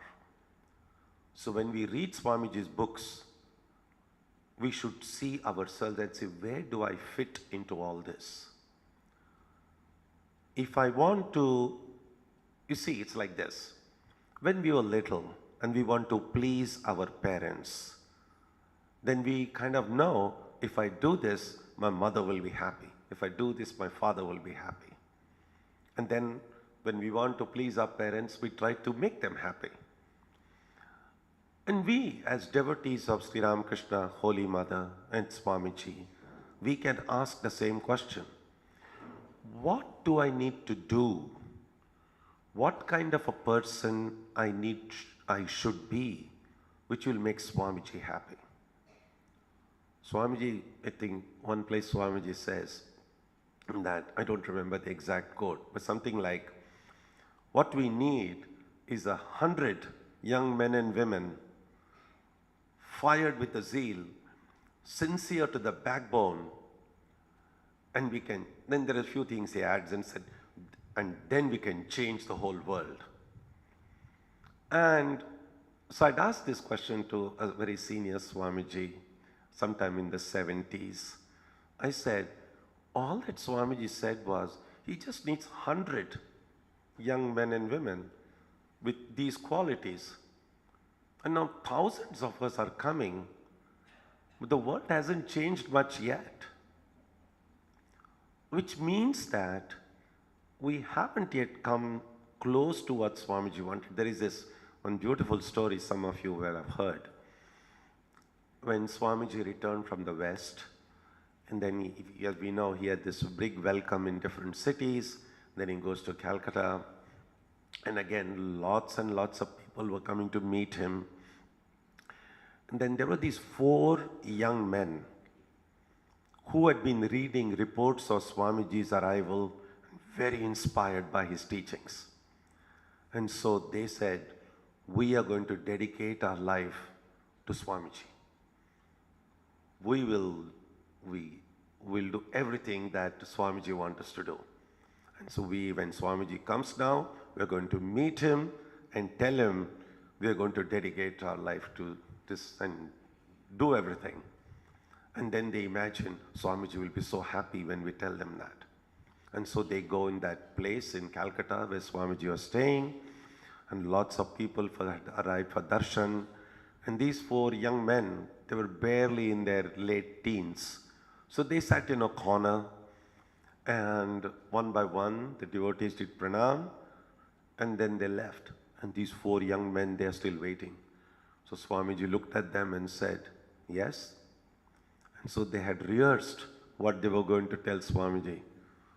So when we read Swamiji's books, we should see ourselves and say, where do I fit into all this? If I want to, you see, it's like this. When we were little and we want to please our parents, then we kind of know, if I do this, my mother will be happy. If I do this, my father will be happy. And then when we want to please our parents, we try to make them happy. And we, as devotees of Sri Ramakrishna, Holy Mother and Swamiji, we can ask the same question. What do I need to do what kind of a person I should be, which will make Swamiji happy. Swamiji, I think one place Swamiji says that, I don't remember the exact quote, but something like, what we need is 100 young men and women fired with a zeal, sincere to the backbone, and we can, then there are a few things he adds and said, and then we can change the whole world. And so I'd asked this question to a very senior Swamiji, sometime in the 70s. I said, all that Swamiji said was, he just needs 100 young men and women with these qualities. And now thousands of us are coming, but the world hasn't changed much yet. Which means that we haven't yet come close to what Swamiji wanted. There is this one beautiful story some of you will have heard. When Swamiji returned from the West, and then as we know, he had this big welcome in different cities. Then he goes to Calcutta, and again, lots and lots of people were coming to meet him. And then there were these 4 young men who had been reading reports of Swamiji's arrival, very inspired by his teachings. And so they said, we are going to dedicate our life to Swamiji. We will do everything that Swamiji wants us to do. And so when Swamiji comes now, we're going to meet him and tell him we are going to dedicate our life to this and do everything. And then they imagine Swamiji will be so happy when we tell them that. And so they go in that place in Calcutta where Swamiji was staying, and lots of people arrived for darshan. And these 4 young men, they were barely in their late teens. So they sat in a corner, and one by one, the devotees did pranam, and then they left. And these 4 young men, they are still waiting. So Swamiji looked at them and said, yes. And so they had rehearsed what they were going to tell Swamiji.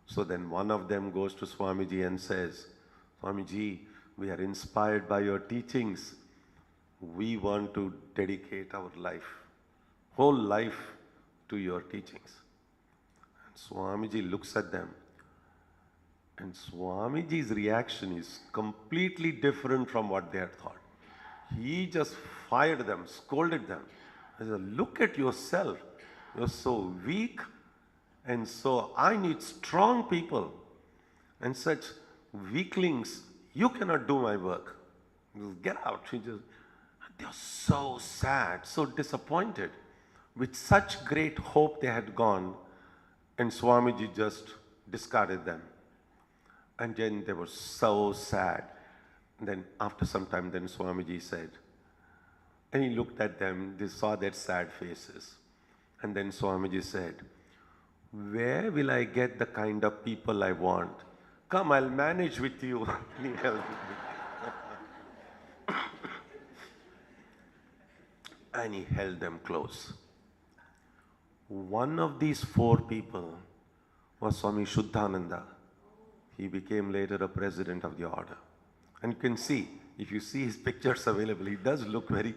So then one of them goes to Swamiji and says, Swamiji, we are inspired by your teachings. We want to dedicate our life, whole life, to your teachings. And Swamiji looks at them, and Swamiji's reaction is completely different from what they had thought. He just fired them, scolded them. He said, look at yourself. You're so weak, and so I need strong people. And such weaklings, you cannot do my work. Just get out. They're so sad, so disappointed. With such great hope they had gone, and Swamiji just discarded them. And then they were so sad. And then after some time, then Swamiji said, and he looked at them, they saw their sad faces. And then Swamiji said, where will I get the kind of people I want? Come, I'll manage with you. And he helped me. And he held them close. One of these 4 people was Swami Shuddhananda. He became later a president of the order. And you can see, if you see his pictures available, he does look very,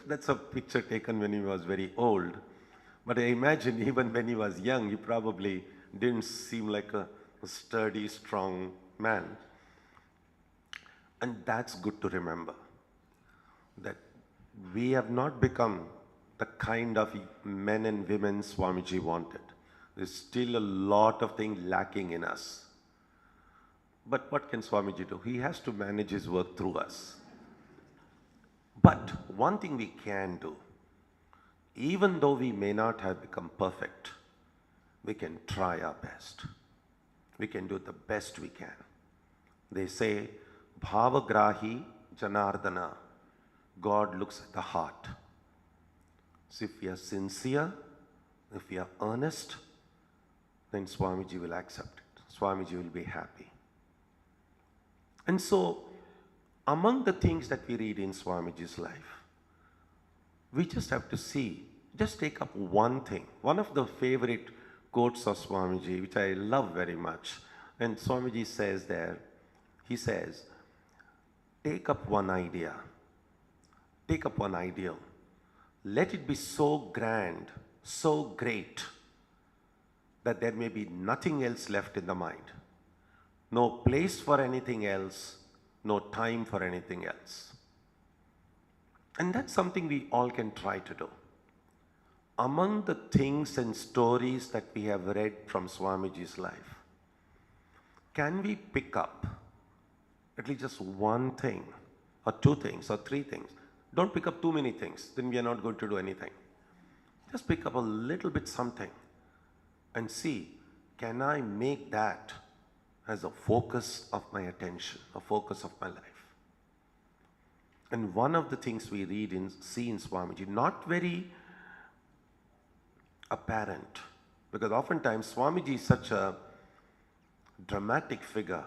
that's a picture taken when he was very old. But I imagine even when he was young, he probably didn't seem like a sturdy, strong man. And that's good to remember, that we have not become the kind of men and women Swamiji wanted. There's still a lot of things lacking in us. But what can Swamiji do? He has to manage his work through us. But one thing we can do, even though we may not have become perfect, we can try our best. We can do the best we can. They say, Bhavagrahi Janardana, God looks at the heart. So if we are sincere, if we are earnest, then Swamiji will accept it. Swamiji will be happy. And so, among the things that we read in Swamiji's life, we just have to see, just take up one thing. One of the favorite quotes of Swamiji, which I love very much, and Swamiji says there, He says, take up one idea, take up one ideal. Let it be so grand, so great, that there may be nothing else left in the mind. No place for anything else, no time for anything else. And that's something we all can try to do. Among the things and stories that we have read from Swamiji's life, can we pick up at least just one thing, or two things, or three things? Don't pick up too many things, then we are not going to do anything. Just pick up a little bit something and see, can I make that as a focus of my attention, a focus of my life? And one of the things we see in Swamiji, not very apparent, because oftentimes Swamiji is such a dramatic figure.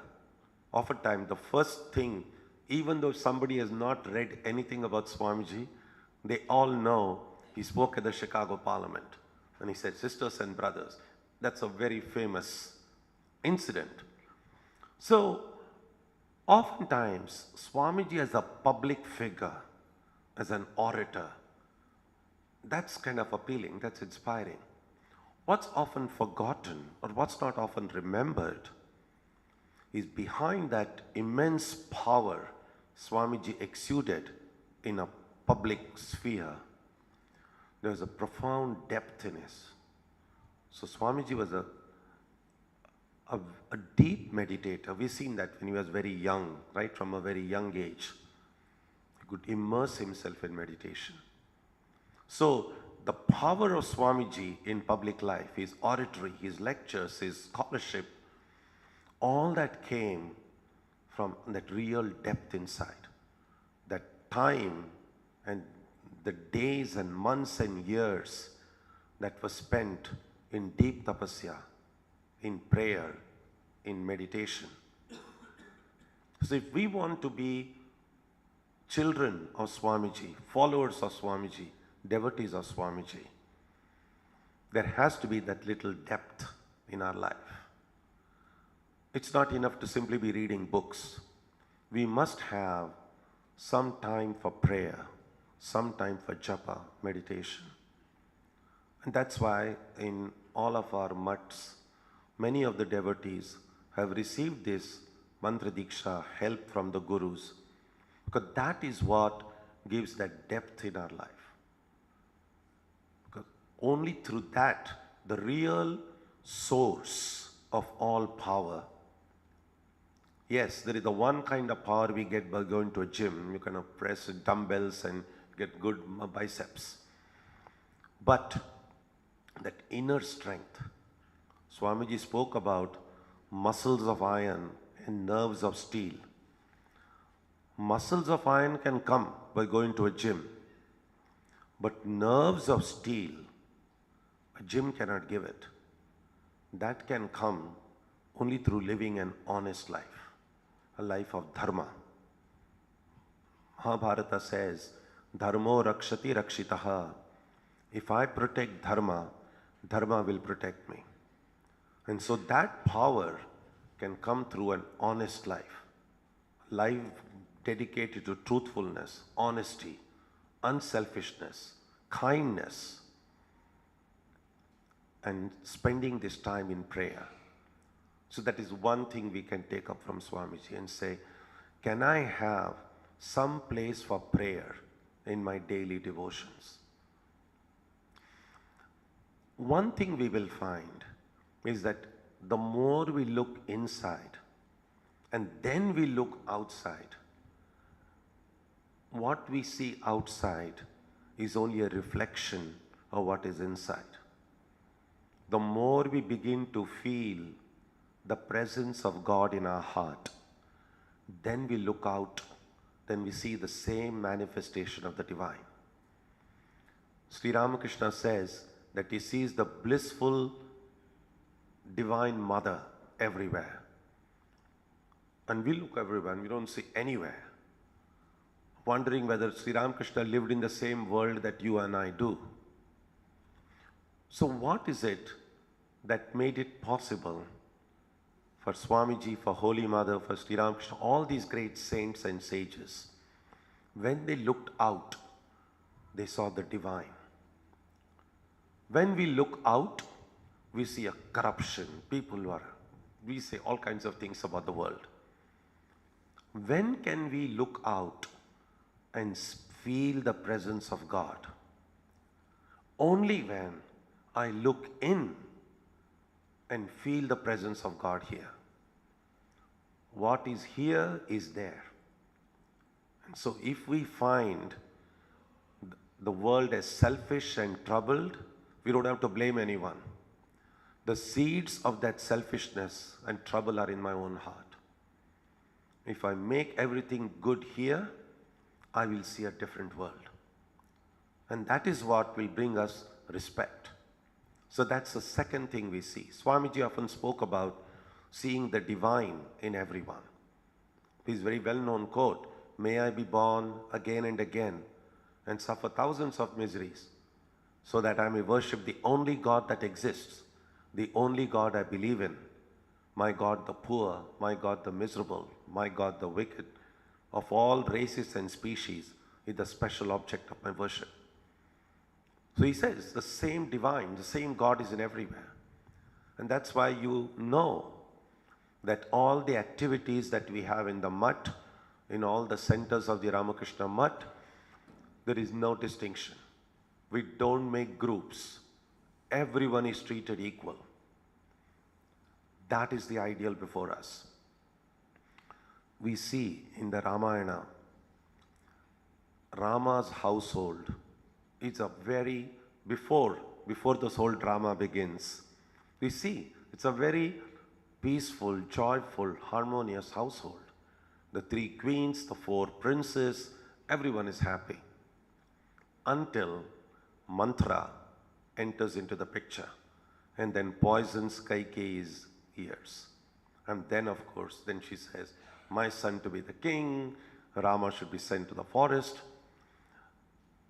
Oftentimes the first thing, even though somebody has not read anything about Swamiji, they all know he spoke at the Chicago Parliament and he said, sisters and brothers. That's a very famous incident. So oftentimes Swamiji as a public figure, as an orator, that's kind of appealing, that's inspiring. What's often forgotten or what's not often remembered is behind that immense power Swamiji exuded in a public sphere, there's a profound depth in it. So Swamiji was a deep meditator. We've seen that when he was very young, right from a very young age. He could immerse himself in meditation. So the power of Swamiji in public life, his oratory, his lectures, his scholarship, all that came from that real depth inside. That time and the days and months and years that were spent in deep tapasya, in prayer, in meditation. So if we want to be children of Swamiji, followers of Swamiji, devotees of Swamiji, there has to be that little depth in our life. It's not enough to simply be reading books. We must have some time for prayer, some time for japa, meditation. And that's why in all of our mutts, many of the devotees have received this mantra diksha, help from the gurus, because that is what gives that depth in our life. Because only through that, the real source of all power. Yes, there is the one kind of power we get by going to a gym. You can press dumbbells and get good biceps. But that inner strength, Swamiji spoke about muscles of iron and nerves of steel. Muscles of iron can come by going to a gym, but nerves of steel, a gym cannot give it. That can come only through living an honest life, a life of dharma. Mahabharata says, dharmo rakshati rakshitaha. If I protect dharma, dharma will protect me. And so that power can come through an honest life, a life dedicated to truthfulness, honesty, unselfishness, kindness, and spending this time in prayer. So that is one thing we can take up from Swamiji and say, can I have some place for prayer in my daily devotions? One thing we will find is that the more we look inside and then we look outside, what we see outside is only a reflection of what is inside. The more we begin to feel the presence of God in our heart, then we look out, then we see the same manifestation of the divine. Sri Ramakrishna says that he sees the blissful divine mother everywhere. And we look everywhere and we don't see anywhere. Wondering whether Sri Ramakrishna lived in the same world that you and I do. So what is it that made it possible for Swamiji, for Holy Mother, for Sri Ramakrishna, all these great saints and sages, when they looked out, they saw the divine. When we look out, we see a corruption. We say all kinds of things about the world. When can we look out and feel the presence of God? Only when I look in and feel the presence of God here. What is here is there. And so if we find the world as selfish and troubled, we don't have to blame anyone. The seeds of that selfishness and trouble are in my own heart. If I make everything good here, I will see a different world. And that is what will bring us respect. So that's the second thing we see. Swamiji often spoke about seeing the divine in everyone. His very well-known quote, "May I be born again and again and suffer thousands of miseries so that I may worship the only God that exists, the only God I believe in, my God the poor, my God the miserable, my God the wicked, of all races and species, is the special object of my worship." So he says the same divine, the same God is in everywhere. And that's why you know that all the activities that we have in the mutt, in all the centers of the Ramakrishna mutt, there is no distinction. We don't make groups. Everyone is treated equal. That is the ideal before us. We see in the Ramayana, Rama's household is a very, before this whole drama begins, we see it's a very peaceful, joyful, harmonious household. The 3 queens, the 4 princes, everyone is happy. Until mantra enters into the picture and then poisons Kaikeyi's ears. And then of course, then she says, my son to be the king, Rama should be sent to the forest.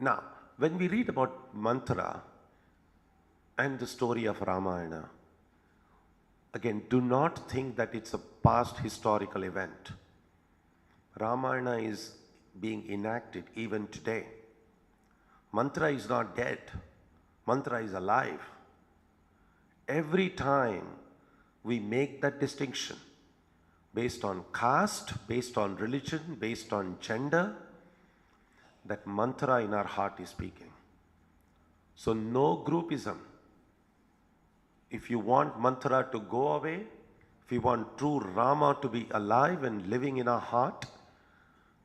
Now, when we read about mantra and the story of Ramayana, again, do not think that it's a past historical event. Ramayana is being enacted even today. Mantra is not dead. Mantra is alive. Every time we make that distinction based on caste, based on religion, based on gender, that mantra in our heart is speaking. So no groupism. If you want mantra to go away, if you want true Rama to be alive and living in our heart,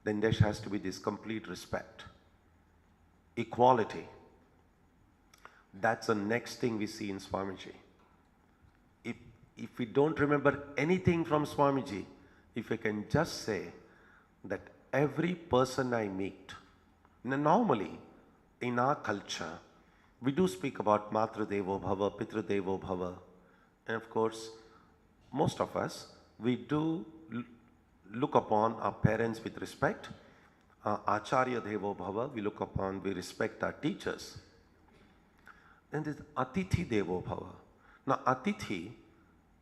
then there has to be this complete respect. Equality. That's the next thing we see in Swamiji. If we don't remember anything from Swamiji, if I can just say that every person I meet, normally in our culture, we do speak about Matra Devo Bhava, Pitra Devo Bhava, and of course, most of us, we do look upon our parents with respect. Acharya Devo Bhava, we respect our teachers. Then there's Atithi Devo Bhava. Now Atithi,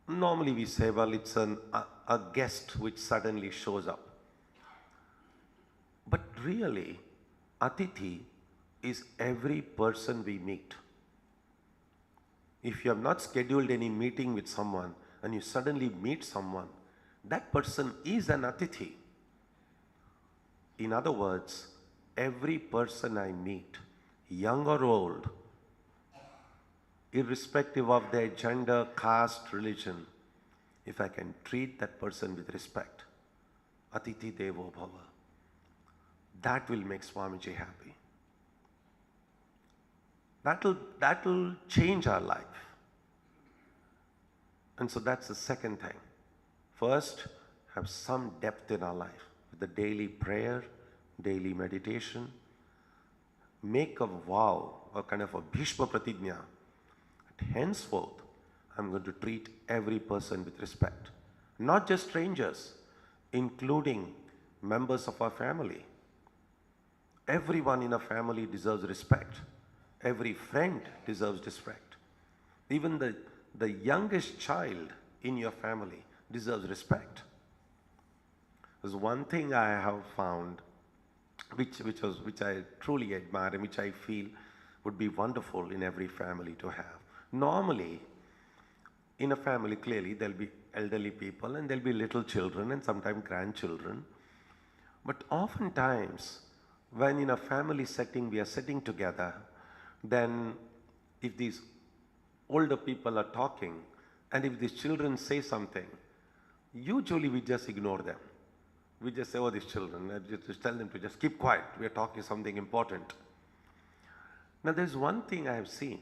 normally we say, well, it's a guest which suddenly shows up. But really, Atithi is every person we meet. If you have not scheduled any meeting with someone and you suddenly meet someone, that person is an Atithi. In other words, every person I meet, young or old, irrespective of their gender, caste, religion, if I can treat that person with respect, Atithi Devo Bhava, that will make Swamiji happy. That'll change our life. And so that's the second thing. First, have some depth in our life. With the daily prayer, daily meditation. Make a vow, a kind of a Bhishma Pratigna. Henceforth, I'm going to treat every person with respect. Not just strangers, including members of our family. Everyone in a family deserves respect. Every friend deserves respect. Even the youngest child in your family deserves respect. There's one thing I have found which I truly admire and which I feel would be wonderful in every family to have. Normally, in a family, clearly there'll be elderly people and there'll be little children and sometimes grandchildren. But oftentimes, when in a family setting we are sitting together, then if these older people are talking and if these children say something, usually we just ignore them. We just say, oh, these children, just tell them to just keep quiet. We are talking something important. Now, there's one thing I have seen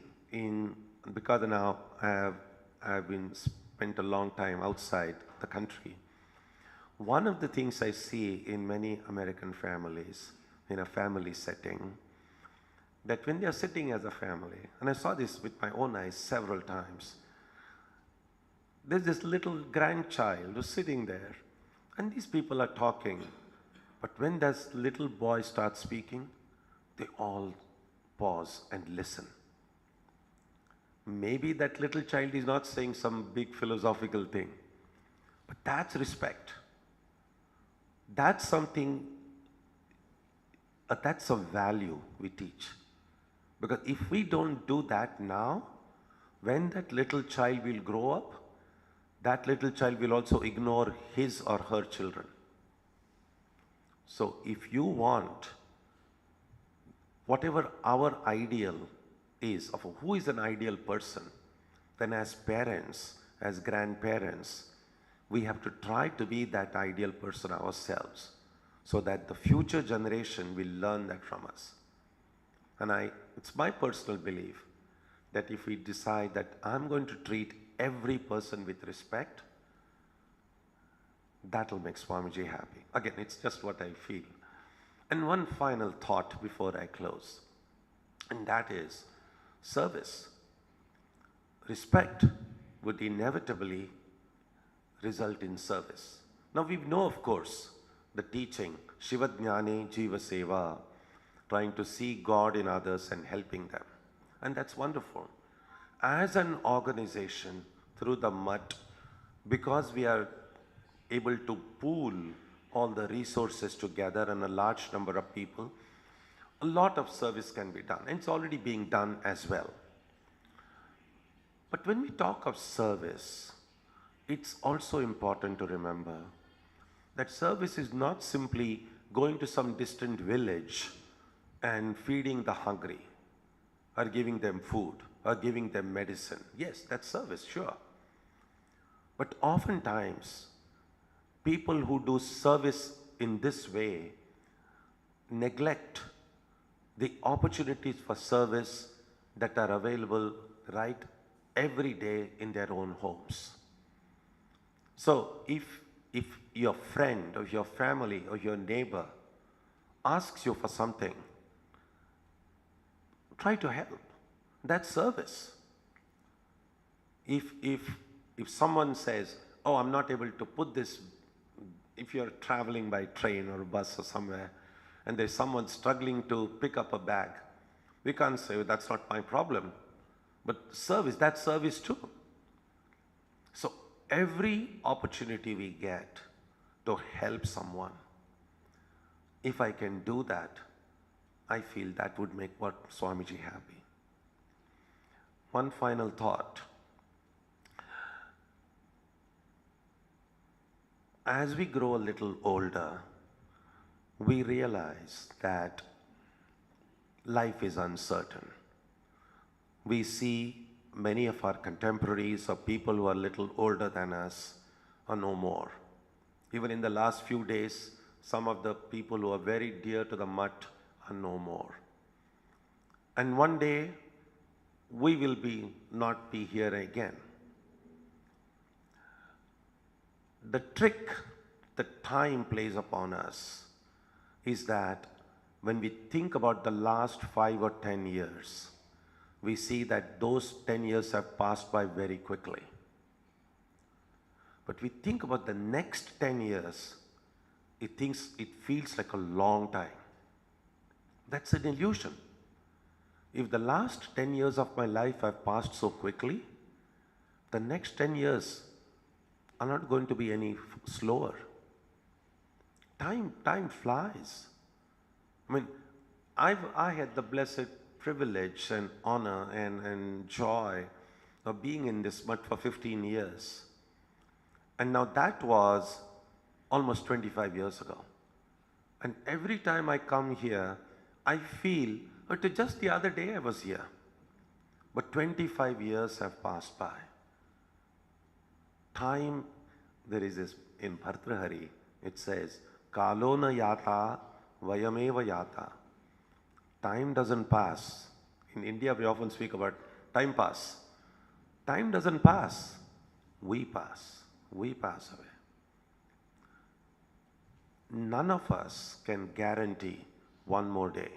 because now I have been spent a long time outside the country. One of the things I see in many American families, in a family setting, that when they are sitting as a family, and I saw this with my own eyes several times, there's this little grandchild who's sitting there, and these people are talking. But when this little boy starts speaking, they all pause and listen. Maybe that little child is not saying some big philosophical thing, but that's respect. That's something, that's a value we teach. Because if we don't do that now, when that little child will grow up, that little child will also ignore his or her children. So if you want, whatever our ideal is of who is an ideal person, then as parents, as grandparents, we have to try to be that ideal person ourselves so that the future generation will learn that from us. And it's my personal belief that if we decide that I'm going to treat every person with respect, that'll make Swamiji happy. Again, it's just what I feel. And one final thought before I close, and that is service. Respect would inevitably result in service. Now we know, of course, the teaching, Shiva Jnani Jiva Seva, trying to see God in others and helping them. And that's wonderful. As an organization, through the mud, because we are able to pool all the resources together and a large number of people, a lot of service can be done. And it's already being done as well. But when we talk of service, it's also important to remember that service is not simply going to some distant village and feeding the hungry, or giving them food, or giving them medicine. Yes, that's service, sure. But oftentimes, people who do service in this way neglect the opportunities for service that are available right every day in their own homes. So if your friend or your family or your neighbor asks you for something, try to help. That's service. If someone says, oh, I'm not able to put this, if you're traveling by train or bus or somewhere, and there's someone struggling to pick up a bag, we can't say, oh, that's not my problem. But service, that's service too. So every opportunity we get to help someone, if I can do that, I feel that would make what Swamiji happy. One final thought. As we grow a little older, we realize that life is uncertain. We see many of our contemporaries or people who are a little older than us are no more. Even in the last few days, some of the people who are very dear to the mutt are no more. And one day, we will not be here again. The trick that time plays upon us is that when we think about the last 5 or 10 years, we see that those 10 years have passed by very quickly. But we think about the next 10 years, it feels like a long time. That's an illusion. If the last 10 years of my life have passed so quickly, the next 10 years are not going to be any slower. Time flies. I mean, I had the blessed privilege and honor and joy of being in this mud for 15 years. And now that was almost 25 years ago. And every time I come here, I feel, just the other day I was here. But 25 years have passed by. Time, there is this, in Bhartrahari, it says, Kalona yata vayameva yata. Time doesn't pass. In India, we often speak about time pass. Time doesn't pass. We pass. We pass away. None of us can guarantee one more day.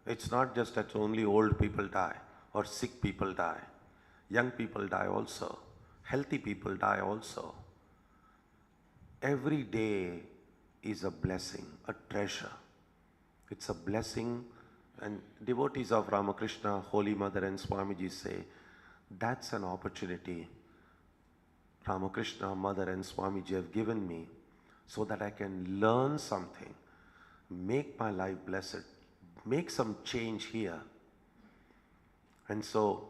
It's not just that only old people die or sick people die. Young people die also. Healthy people die also. Every day is a blessing, a treasure. It's a blessing, and devotees of Ramakrishna, Holy Mother and Swamiji say, that's an opportunity Ramakrishna, Mother and Swamiji have given me so that I can learn something, make my life blessed, make some change here. And so,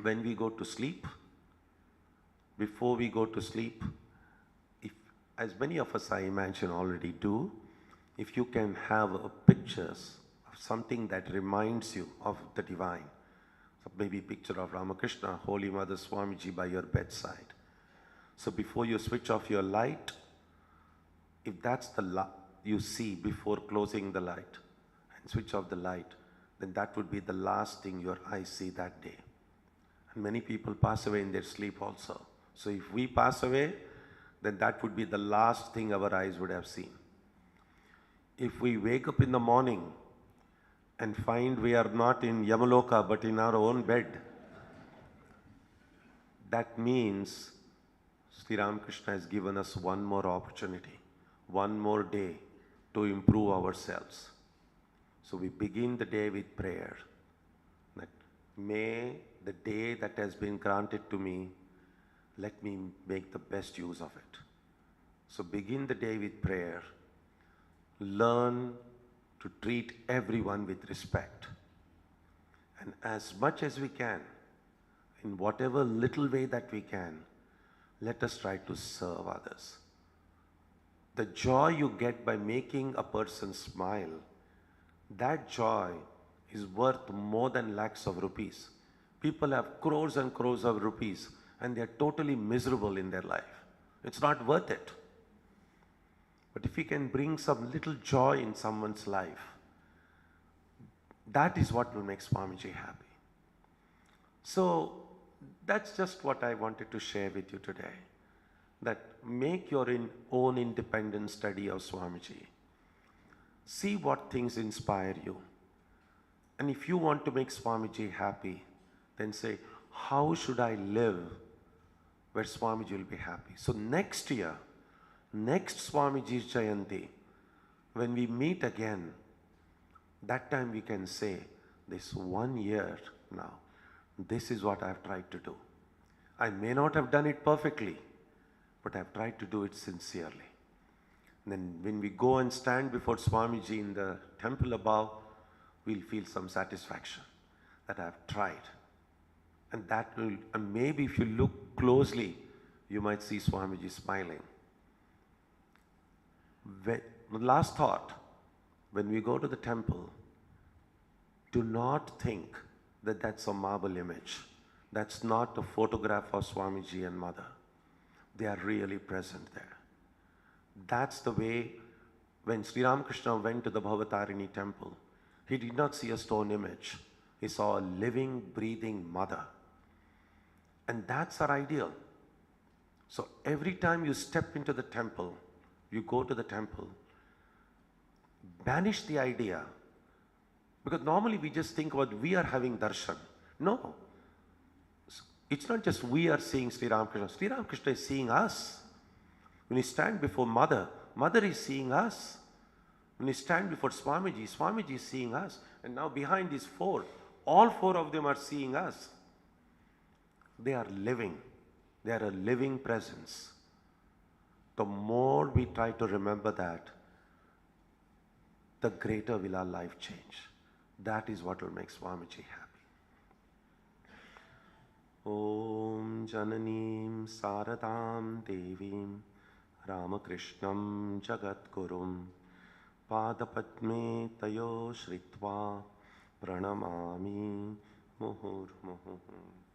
when we go to sleep, before we go to sleep, if, as many of us I imagine already do, if you can have pictures of something that reminds you of the divine, so maybe picture of Ramakrishna, Holy Mother, Swamiji by your bedside. So before you switch off your light, if that's the you see before closing the light and switch off the light, then that would be the last thing your eyes see that day. And many people pass away in their sleep also. So if we pass away, then that would be the last thing our eyes would have seen. If we wake up in the morning and find we are not in Yamaloka but in our own bed, that means Sri Ramakrishna has given us one more opportunity, one more day to improve ourselves. So we begin the day with prayer. That may the day that has been granted to me, let me make the best use of it. So begin the day with prayer. Learn to treat everyone with respect. And as much as we can, in whatever little way that we can, let us try to serve others. The joy you get by making a person smile, that joy is worth more than lakhs of rupees. People have crores and crores of rupees and they are totally miserable in their life. It's not worth it. But if we can bring some little joy in someone's life, that is what will make Swamiji happy. So that's just what I wanted to share with you today. That make your own independent study of Swamiji. See what things inspire you. And if you want to make Swamiji happy, then say, how should I live where Swamiji will be happy? So next year, next Swamiji's Jayanti, when we meet again, that time we can say, this 1 year now, this is what I've tried to do. I may not have done it perfectly, but I've tried to do it sincerely. And then when we go and stand before Swamiji in the temple above, we'll feel some satisfaction that I've tried. And that will, and maybe if you look closely, you might see Swamiji smiling. The last thought, when we go to the temple, do not think that that's a marble image. That's not a photograph of Swamiji and Mother. They are really present there. That's the way when Sri Ramakrishna went to the Bhavatarini temple, he did not see a stone image. He saw a living, breathing Mother. And that's our ideal. So every time you step into the temple, you go to the temple, banish the idea. Because normally we just think about we are having darshan. No. It's not just we are seeing Sri Ramakrishna. Sri Ramakrishna is seeing us. When you stand before Mother, Mother is seeing us. When you stand before Swamiji, Swamiji is seeing us. And now behind these four, all four of them are seeing us. They are living. They are a living presence. the more we try to remember that, the greater will our life change. That is what will make Swamiji happy. Om Jananim Saradam Devim Ramakrishnam Jagatgurum Padapadme Tayo Shritva Pranamami Muhur Muhur.